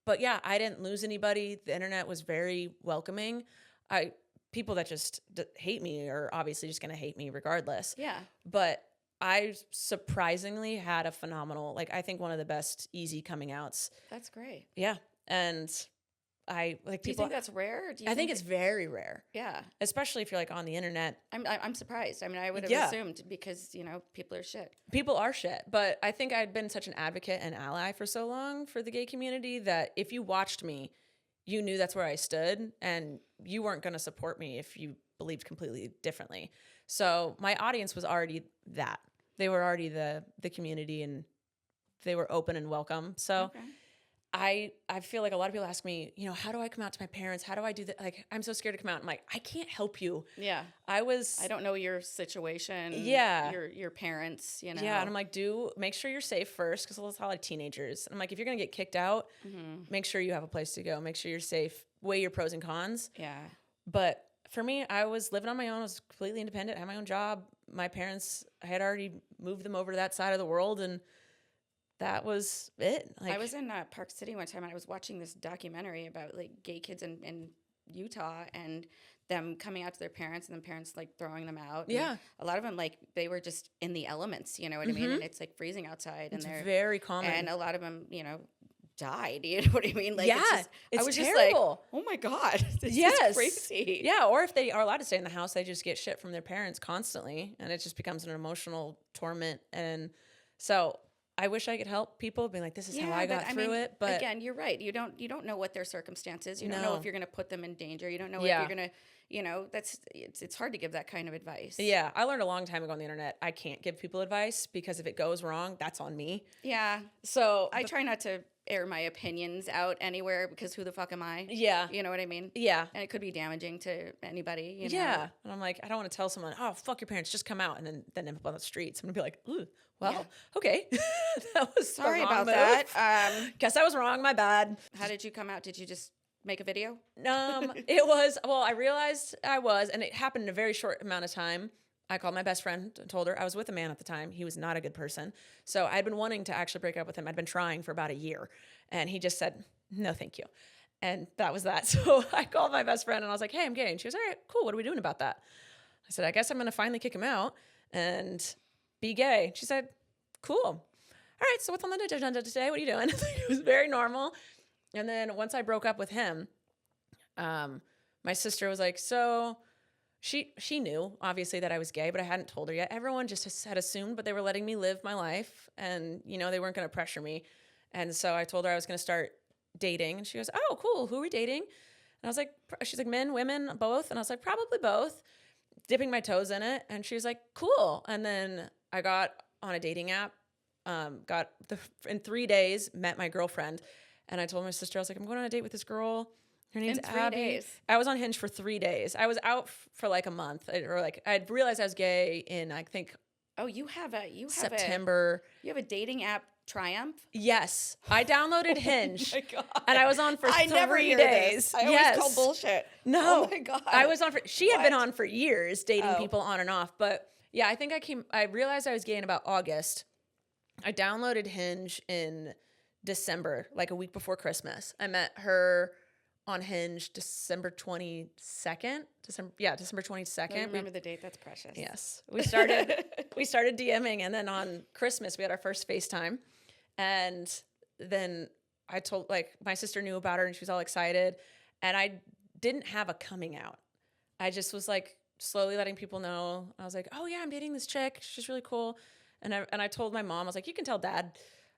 But yeah, I didn't lose anybody. The internet was very welcoming. People that just hate me are obviously just going to hate me regardless. Yeah. But I surprisingly had a phenomenal, I think one of the best easy coming outs. That's great. Yeah. And I do you think that's rare? I think it's very rare. Yeah. Especially if you're on the internet. I'm surprised. I would have assumed because, people are shit. People are shit. But I think I'd been such an advocate and ally for so long for the gay community that if you watched me, you knew that's where I stood and you weren't going to support me if you believed completely differently. So my audience was already that. They were already the community and they were open and welcome. So I feel like a lot of people ask me, you know, how do I come out to my parents? How do I do that? Like, I'm so scared to come out. I'm like, I can't help you. Yeah. I don't know your situation. Yeah. Your parents, you know. Yeah. And I'm like, make sure you're safe first. Cause it's a lot of teenagers. And I'm like, if you're going to get kicked out, make sure you have a place to go. Make sure you're safe. Weigh your pros and cons. Yeah. But for me, I was living on my own. I was completely independent. I had my own job. My parents, I had already moved them over to that side of the world. And that was it. Like, I was in Park City one time and I was watching this documentary about like gay kids in Utah and them coming out to their parents and then parents like throwing them out. Yeah. And a lot of them, like, they were just in the elements, you know what I mean? And it's like freezing outside. It's and they're very common. And a lot of them, you know, died. You know what I mean? Like, yeah. I was terrible. just like, oh my God, this is crazy. Yeah. Or if they are allowed to stay in the house, they just get shit from their parents constantly. And it just becomes an emotional torment. And so I wish I could help people, being like, this is how I got through it. But again, you're right. You don't know what their circumstances. You don't know if you're going to put them in danger. You don't know if Yeah. you're going to, you know, it's hard to give that kind of advice. Yeah. I learned a long time ago on the internet, I can't give people advice because if it goes wrong, that's on me. Yeah. So I try not to air my opinions out anywhere because who the fuck am I? Yeah. You know what I mean? Yeah. And it could be damaging to anybody, you know? Yeah. And I'm like, I don't want to tell someone, oh, fuck your parents, just come out. And then end up on the streets. I'm going to be like, ooh, well, okay. That was Sorry the wrong about move. that. Guess I was wrong. My bad. How did you come out? Did you just make a video? It was, well, I realized I was, and it happened in a very short amount of time. I called my best friend and told her I was with a man at the time. He was not a good person. So I'd been wanting to actually break up with him. I'd been trying for about a year. And he just said, no, thank you. And that was that. So I called my best friend and I was like, hey, I'm gay. And she was, all right, cool. What are we doing about that? I said, I guess I'm going to finally kick him out and be gay. She said, cool. All right, so what's on the agenda today? What are you doing? It was very normal. And then once I broke up with him, my sister was like, so she knew, obviously, that I was gay, but I hadn't told her yet. Everyone just had assumed, but they were letting me live my life. And, you know, they weren't going to pressure me. And so I told her I was going to start dating. And she goes, oh, cool. Who are we dating? And I was like, she's like, men, women, both. And I was like, probably both. Dipping my toes in it. And she was like, cool. And then I got on a dating app, in 3 days, met my girlfriend. And I told my sister, I was like, I'm going on a date with this girl. Her name's Abby. In 3 days. I was on Hinge for 3 days. I was out for like a month, or like I'd realized I was gay in, I think, September. You have a dating app triumph? Yes, I downloaded Hinge. Oh my God. And I was on for 3 never hear days. This. I always call bullshit. No, oh my God. I was on for. She had been on for years, dating Oh. people on and off. But yeah, I think I realized I was gay in about August. I downloaded Hinge in December, like a week before Christmas. I met her on Hinge December 22nd. December 22nd. I remember the date. That's precious. Yes. We started DMing, and then on Christmas we had our first FaceTime. And then I told, like, my sister knew about her and she was all excited. And I didn't have a coming out. I just was like slowly letting people know. I was like, oh yeah, I'm dating this chick. She's really cool. And I told my mom, I was like, you can tell Dad.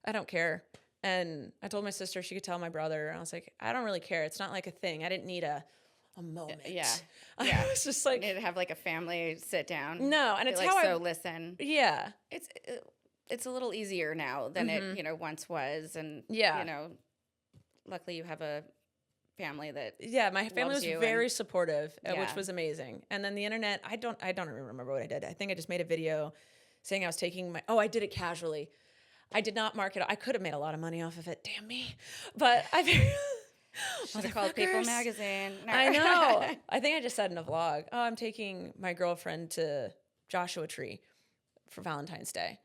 I don't care. And I told my sister she could tell my brother. And I was like, I don't really care. It's not like a thing. I didn't need a moment. Yeah. I was just like, You need to have like a family sit down. no. And it's like, how so listen. Yeah. It's a little easier now than it, you know, once was. And, Yeah. you know, luckily you have a family that my family was you very supportive, Yeah. which was amazing. And then the internet, I don't even remember what I did. I think I just made a video saying I was taking I did it casually. I did not market. I could have made a lot of money off of it. Damn me. But I should have called People Magazine. No. I know. I think I just said in a vlog, oh, I'm taking my girlfriend to Joshua Tree for Valentine's Day.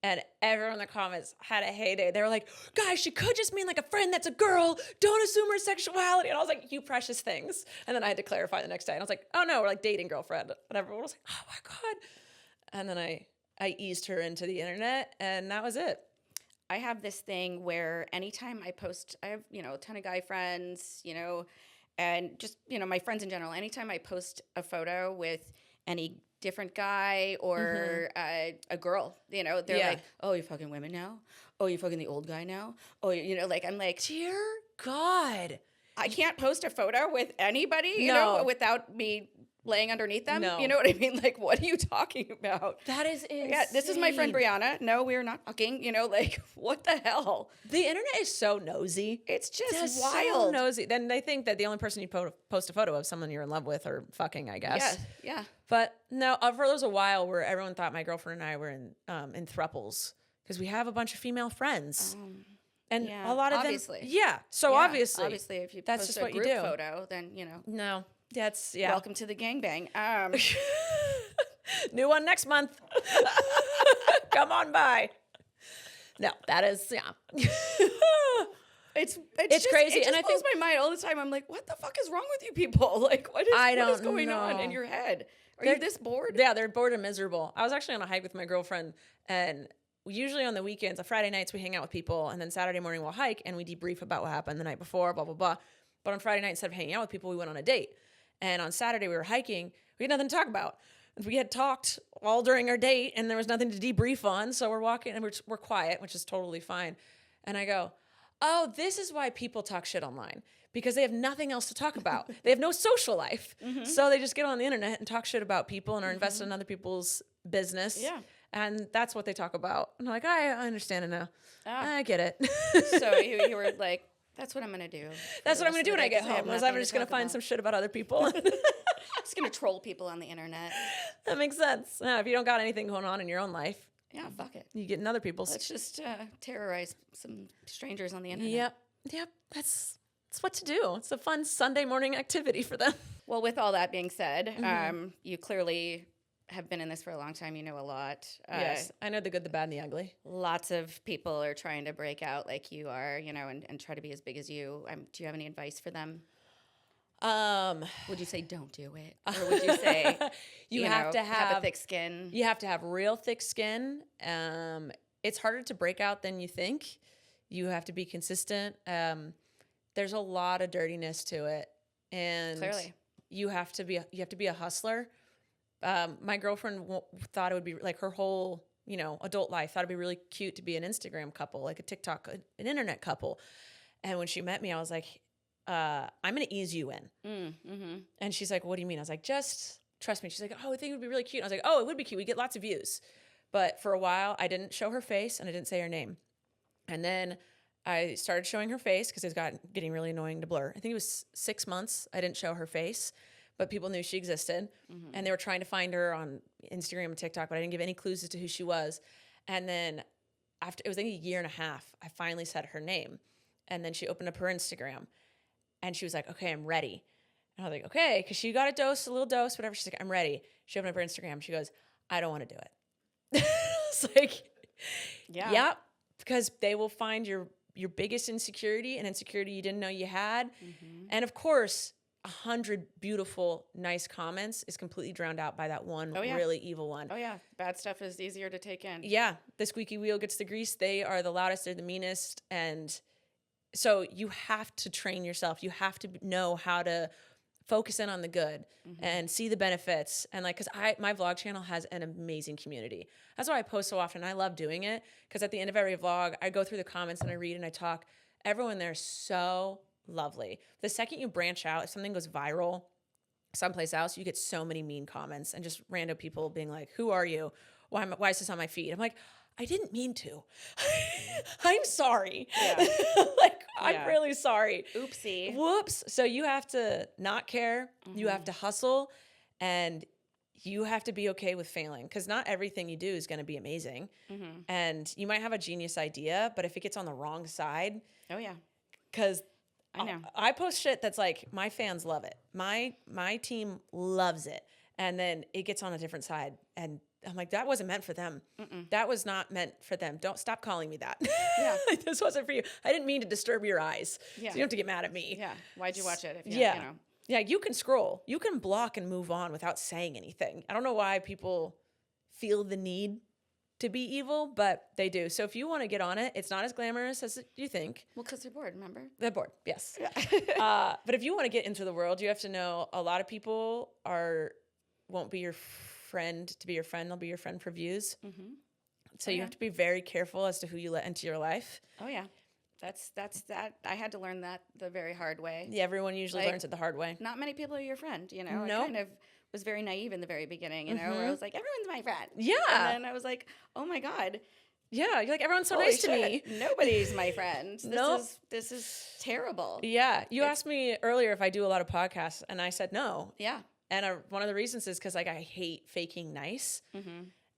And everyone in the comments had a heyday. They were like, guys, she could just mean like a friend that's a girl. Don't assume her sexuality. And I was like, you precious things. And then I had to clarify the next day. And I was like, oh no, we're like dating girlfriend. And everyone was like, oh my God. And then I eased her into the internet, and that was it. I have this thing where anytime I post, I have, you know, a ton of guy friends, you know, and just, you know, my friends in general, anytime I post a photo with any different guy or a girl, you know, they're like, oh, you're fucking women now? Oh, you're fucking the old guy now? Oh, you know, like, I'm like, dear God. I can't post a photo with anybody, you know, without me laying underneath them. No. You know what I mean? Like, what are you talking about? That is insane. Yeah, this is my friend Brianna. No, we're not fucking. You know, like, what the hell? The internet is so nosy. It's just So wild. nosy. Then they think that the only person you post a photo of someone you're in love with or fucking, I guess. Yeah. But no, there was a while where everyone thought my girlfriend and I were in thruples because we have a bunch of female friends. And yeah, a lot of obviously. them. Yeah. So obviously. Obviously, if you that's post just a what you group do. photo, then, you know. No. That's, yeah. Welcome to the gangbang. New one next month. Come on by. No, that is, yeah. It's It's crazy, It and just I blows think- my mind all the time. I'm like, what the fuck is wrong with you people? Like, what is going on in your head? Are you this bored? Yeah, they're bored and miserable. I was actually on a hike with my girlfriend, and usually on the weekends, on Friday nights, we hang out with people, and then Saturday morning we'll hike and we debrief about what happened the night before, blah, blah, blah. But on Friday night, instead of hanging out with people, we went on a date. And on Saturday, we were hiking. We had nothing to talk about. We had talked all during our date, and there was nothing to debrief on. So we're walking, and we're quiet, which is totally fine. And I go, oh, this is why people talk shit online. Because they have nothing else to talk about. They have no social life. So they just get on the internet and talk shit about people and are invested in other people's business. Yeah. And that's what they talk about. And I'm like, I understand it now. I get it. So you were like, that's what I'm going to do. That's what I'm going to do when I get home. I'm I'm just going to find some shit about other people. just going to troll people on the internet. That makes sense. Yeah, if you don't got anything going on in your own life, Yeah, fuck it. you get in other people's. Let's just terrorize some strangers on the internet. Yep. That's what to do. It's a fun Sunday morning activity for them. Well, with all that being said, you clearly have been in this for a long time. You know a lot. Yes, I know the good, the bad, and the ugly. Lots of people are trying to break out like you are, you know, and try to be as big as you. Do you have any advice for them? Would you say don't do it? Or would you say you have to have a thick skin? You have to have real thick skin. It's harder to break out than you think. You have to be consistent. There's a lot of dirtiness to it, and Clearly. you have to be a hustler. My girlfriend thought it would be like her whole, adult life, thought it'd be really cute to be an Instagram couple, like a TikTok, an internet couple. And when she met me, I was like, I'm going to ease you in. Mm-hmm. And she's like, what do you mean? I was like, just trust me. She's like, oh, I think it would be really cute. I was like, oh, it would be cute. We get lots of views. But for a while, I didn't show her face and I didn't say her name. And then I started showing her face because it was getting really annoying to blur. I think it was 6 months I didn't show her face, but people knew she existed. Mm-hmm. And they were trying to find her on Instagram and TikTok, but I didn't give any clues as to who she was. And then after, it was like a year and a half, I finally said her name. And then she opened up her Instagram and she was like, okay, I'm ready. And I was like, okay, because she got a little dose, whatever. She's like, I'm ready. She opened up her Instagram. She goes, I don't want to do it. It's like, yeah, because they will find your biggest insecurity, an insecurity you didn't know you had. Mm-hmm. And of course, 100 beautiful, nice comments is completely drowned out by that one really evil one. Oh, yeah. Bad stuff is easier to take in. Yeah. The squeaky wheel gets the grease. They are the loudest. They're the meanest. And so you have to train yourself. You have to know how to focus in on the good and see the benefits. And because my vlog channel has an amazing community. That's why I post so often. I love doing it because at the end of every vlog, I go through the comments and I read and I talk. Everyone there is so lovely. The second you branch out, if something goes viral someplace else, you get so many mean comments and just random people being like, who are you? Why is this on my feed? I'm like, I didn't mean to. I'm sorry. Yeah. I'm really sorry. Oopsie. Whoops. So you have to not care. Mm-hmm. You have to hustle and you have to be okay with failing because not everything you do is going to be amazing. Mm-hmm. And you might have a genius idea, but if it gets on the wrong side. Oh, yeah. Because I know. I post shit that's like, my fans love it. My team loves it. And then it gets on a different side and I'm like, that wasn't meant for them. Mm-mm. That was not meant for them. Don't stop calling me that. Yeah. This wasn't for you. I didn't mean to disturb your eyes. Yeah. So you don't have to get mad at me. Yeah. Why'd you watch it? Yeah, you can scroll. You can block and move on without saying anything. I don't know why people feel the need to be evil, but they do. So if you want to get on it, it's not as glamorous as you think. Well, because they're bored, remember? They're bored, yes. Yeah. But if you want to get into the world, you have to know a lot of people won't be your friend to be your friend. They'll be your friend for views. Mm-hmm. So you have to be very careful as to who you let into your life. Oh yeah, that's that. I had to learn that the very hard way. Yeah, everyone usually learns it the hard way. Not many people are your friend, you know. No. I kind of was very naive in the very beginning, you know, where I was like, everyone's my friend. Yeah. And then I was like, oh my God. Yeah. You're like, everyone's so Holy nice to shit, me. nobody's my friend. Nope. This is terrible. Yeah. You asked me earlier if I do a lot of podcasts, and I said no. Yeah. And one of the reasons is because like I hate faking nice.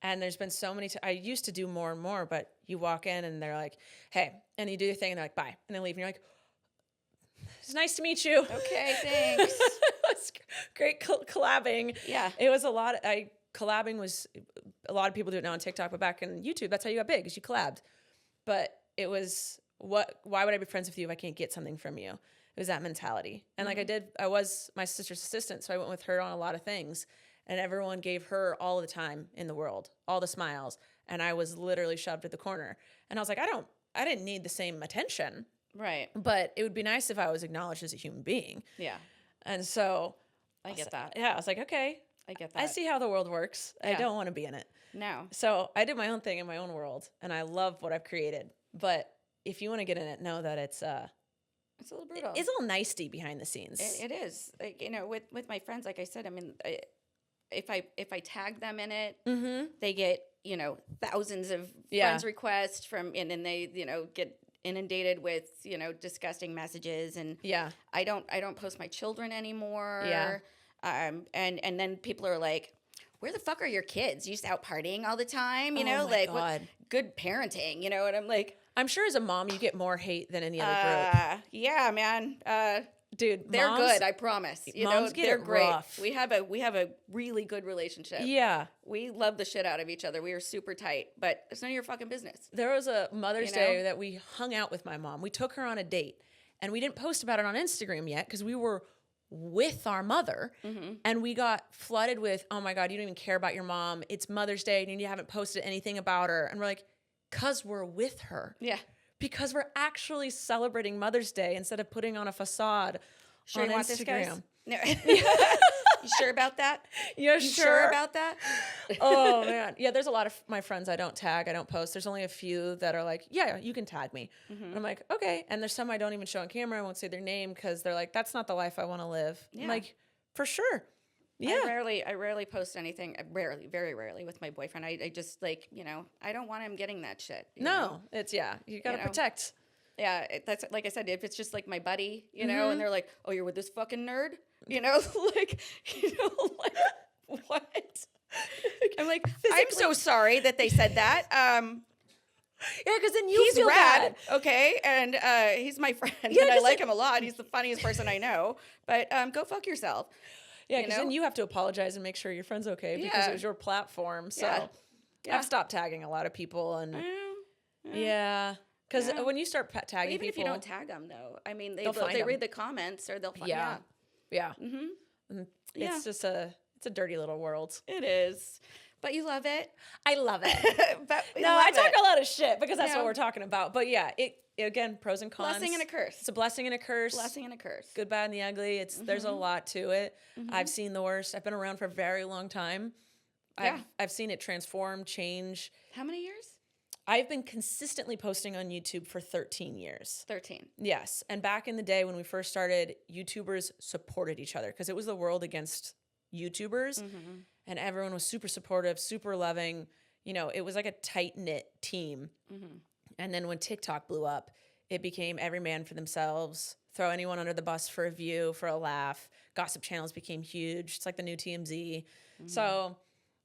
And there's been so many I used to do more and more, but you walk in and they're like, hey, and you do your thing and they're like, bye. And they leave and you're like, it's nice to meet you. Okay, thanks. It's great collabing. Yeah. It was a lot. Collabing was, a lot of people do it now on TikTok, but back in YouTube, that's how you got big, is you collabed. But it was, why would I be friends with you if I can't get something from you? It was that mentality. And like I was my sister's assistant, so I went with her on a lot of things. And everyone gave her all the time in the world, all the smiles. And I was literally shoved at the corner. And I was like, I didn't need the same attention. Right. But it would be nice if I was acknowledged as a human being. Yeah. And so I get that. Yeah, I was like, okay, I get that. I see how the world works. I don't want to be in it. No. So I did my own thing in my own world, and I love what I've created. But if you want to get in it, know that it's a little brutal. It's a little nicety behind the scenes. It is. Like, you know, with my friends, like I said, I mean, if I tag them in it, they get, you know, thousands of friends requests and then they, you know, get inundated with, you know, disgusting messages. And I don't post my children anymore. Yeah. And then people are like, where the fuck are your kids? You just out partying all the time, you know, my like God. what good parenting, you know? And I'm like, I'm sure as a mom, you get more hate than any other group. Yeah, man. Dude, they're moms, good. I promise. You know, get they're it great. rough. We have a really good relationship. Yeah. We love the shit out of each other. We are super tight, but it's none of your fucking business. There was a Mother's Day that we hung out with my mom. We took her on a date, and we didn't post about it on Instagram yet because we were with our mother, and we got flooded with, oh my God, you don't even care about your mom. It's Mother's Day, and you haven't posted anything about her. And we're like, because we're with her. Yeah. Because we're actually celebrating Mother's Day instead of putting on a facade on You want Instagram. this, guys? No. You sure about that? You sure about that? Oh man. Yeah, there's a lot of my friends I don't tag, I don't post. There's only a few that are like, yeah, you can tag me. And I'm like, okay. And there's some I don't even show on camera. I won't say their name because they're like, that's not the life I want to live. Yeah. I'm like, for sure. Yeah. I rarely post anything. Very rarely with my boyfriend. I just like, you know, I don't want him getting that shit. You know? It's you got to protect. Yeah, that's like I said. If it's just like my buddy, you know, and they're like, "Oh, you're with this fucking nerd," you know, like what? I'm like, I'm so sorry that they said that. Yeah, because then he's feel rad, bad. okay, and he's my friend, and I like him a lot. He's the funniest person I know. But go fuck yourself. Yeah, because then you have to apologize and make sure your friend's okay because it was your platform. So I've stopped tagging a lot of people, and because when you start tagging even people, if you don't tag them, though, I mean, they them. read the comments or they'll find It's just it's a dirty little world. It is, but you love it. I love it. But I talk a lot of shit because that's what we're talking about. But yeah, it again, pros and cons. Blessing and a curse. It's a blessing and a curse. Blessing and a curse. Good, bad, and the ugly. There's a lot to it. I've seen the worst. I've been around for a very long time. Yeah. I've seen it transform, change. How many years? I've been consistently posting on YouTube for 13 years. 13. Yes. And back in the day when we first started, YouTubers supported each other because it was the world against YouTubers. And everyone was super supportive, super loving. You know, it was like a tight-knit team. And then when TikTok blew up, it became every man for themselves, throw anyone under the bus for a view, for a laugh. Gossip channels became huge. It's like the new TMZ. So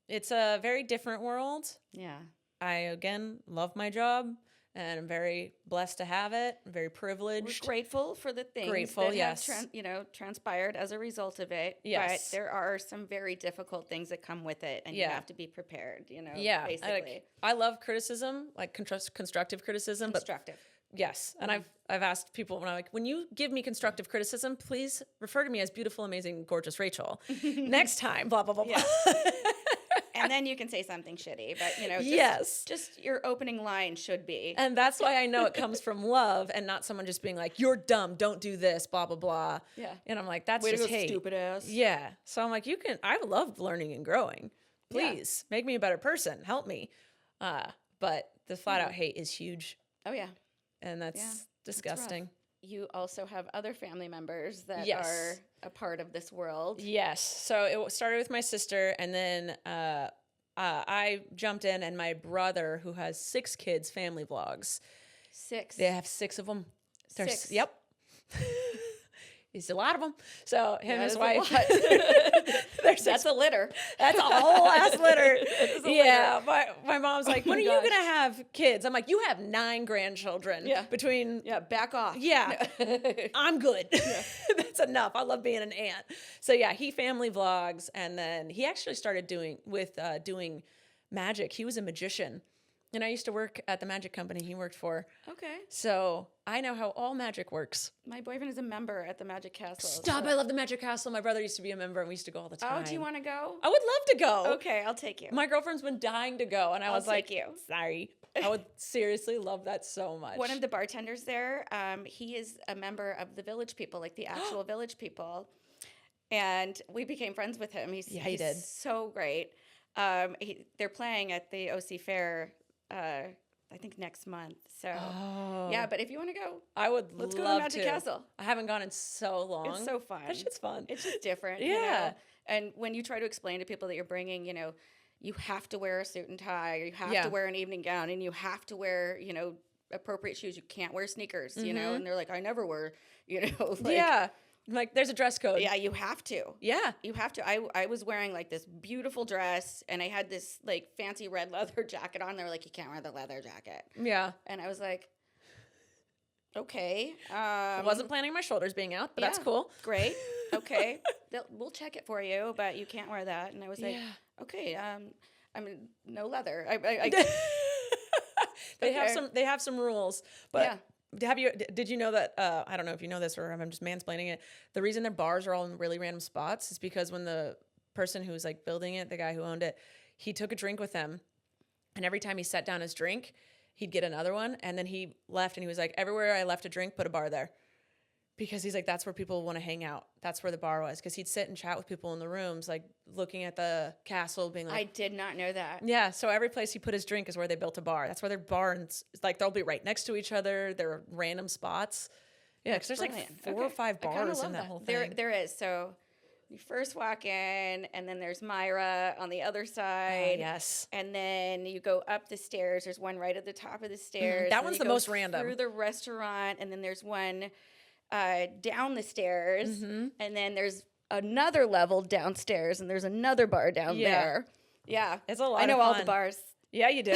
it's a very different world. Yeah. I, again, love my job, and I'm very blessed to have it. I'm very privileged. We're grateful for the things that have transpired as a result of it. Yes. But there are some very difficult things that come with it, and you have to be prepared, you know, basically. I love criticism, like constructive criticism. Constructive. Yes. And I've asked people when you give me constructive criticism, please refer to me as beautiful, amazing, gorgeous Rachel. Next time, blah, blah, blah, blah. And then you can say something shitty, but, you know, just your opening line should be. And that's why I know it comes from love and not someone just being like, you're dumb, don't do this, blah, blah, blah. Yeah. And I'm like, that's way just to go, hate. Stupid ass. Yeah. So I'm like, I love learning and growing. Please make me a better person. Help me. But the flat out hate is huge. Oh, yeah. And that's disgusting. you also have other family members that Yes. are a part of this world. Yes. So it started with my sister, and then I jumped in, and my brother, who has 6 kids, family vlogs. 6. They have 6 of them. 6. Yep. He's a lot of them. So him and his wife. That's a litter. That's a whole ass litter. Yeah. litter. My mom's like, when are you going to have kids? I'm like, you have 9 grandchildren. Yeah. Between. Yeah, back off. Yeah. I'm good. Yeah. That's enough. I love being an aunt. So yeah, he family vlogs. And then he actually started doing magic. He was a magician. And I used to work at the magic company he worked for. Okay. So I know how all magic works. My boyfriend is a member at the Magic Castle. Stop. I love the Magic Castle. My brother used to be a member, and we used to go all the time. Oh, do you want to go? I would love to go. Okay, I'll take you. My girlfriend's been dying to go, and I was like, you. Sorry. I would seriously love that so much. One of the bartenders there, he is a member of the Village People, like the actual Village People. And we became friends with him. He's did. So great. They're playing at the OC Fair I think next month. So yeah, but if you want to go, let's go to Magic Castle. I haven't gone in so long. It's so fun. That shit's fun. It's just different. Yeah. You know? And when you try to explain to people that you're bringing, you have to wear a suit and tie, or you have to wear an evening gown, and you have to wear, appropriate shoes. You can't wear sneakers, and they're like, I never wear, yeah. Like, there's a dress code. Yeah, you have to. Yeah. You have to. I was wearing, like, this beautiful dress, and I had this, like, fancy red leather jacket on. They were like, you can't wear the leather jacket. Yeah. And I was like, okay. Wasn't planning my shoulders being out, but that's cool. Great. Okay. We'll check it for you, but you can't wear that. And I was like, okay, I mean, no leather. They have some rules, but did you know that, I don't know if you know this or I'm just mansplaining it. The reason their bars are all in really random spots is because when the person who was like building it, the guy who owned it, he took a drink with them, and every time he set down his drink, he'd get another one. And then he left, and he was like, everywhere I left a drink, put a bar there. Because he's like, that's where people want to hang out. That's where the bar was. Because he'd sit and chat with people in the rooms, like looking at the castle, being like, I did not know that. Yeah. So every place he put his drink is where they built a bar. That's where their barns, like, they'll be right next to each other. They're random spots. Yeah. Because there's like 4 or 5 bars in that whole thing. There is. So you first walk in, and then there's Myra on the other side. Yes. And then you go up the stairs. There's one right at the top of the stairs. That one's the most random. Through the restaurant, and then there's one down the stairs, and then there's another level downstairs, and there's another bar down there. Yeah, it's a lot. I know of fun. all the bars. Yeah, you do.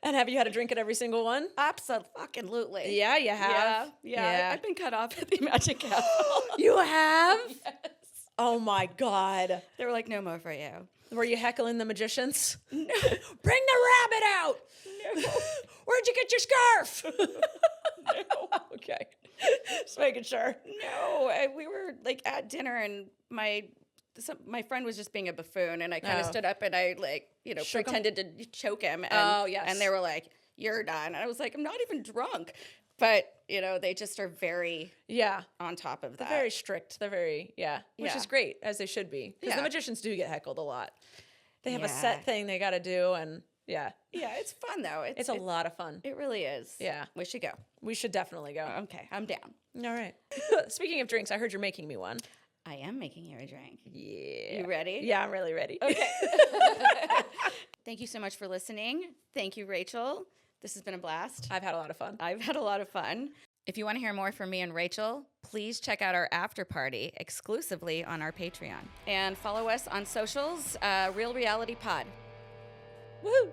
And have you had a drink at every single one? Absolutely. Yeah, you have. Yeah. I've been cut off at the Magic Castle. You have? Yes. Oh my God. They were like, no more for you. Were you heckling the magicians? No. Bring the rabbit out. No. Where'd you get your scarf? No. Okay. Just making sure. No, we were like at dinner, and my friend was just being a buffoon, and I kind of stood up and I pretended to choke him. And, and they were like, "You're done." And I was like, "I'm not even drunk," but they just are very on top of that. They're very strict. They're very which is great, as they should be, because the magicians do get heckled a lot. They have a set thing they got to do, and yeah, it's fun though. It's a lot of fun. It really is. Yeah, we should go. We should definitely go. Okay, I'm down. All right. Speaking of drinks, I heard you're making me one. I am making you a drink. Yeah. You ready? Yeah, I'm really ready. Okay. Thank you so much for listening. Thank you, Rachel. This has been a blast. I've had a lot of fun. I've had a lot of fun. If you want to hear more from me and Rachel, please check out our after party exclusively on our Patreon. And follow us on socials, Real Reality Pod. Woo!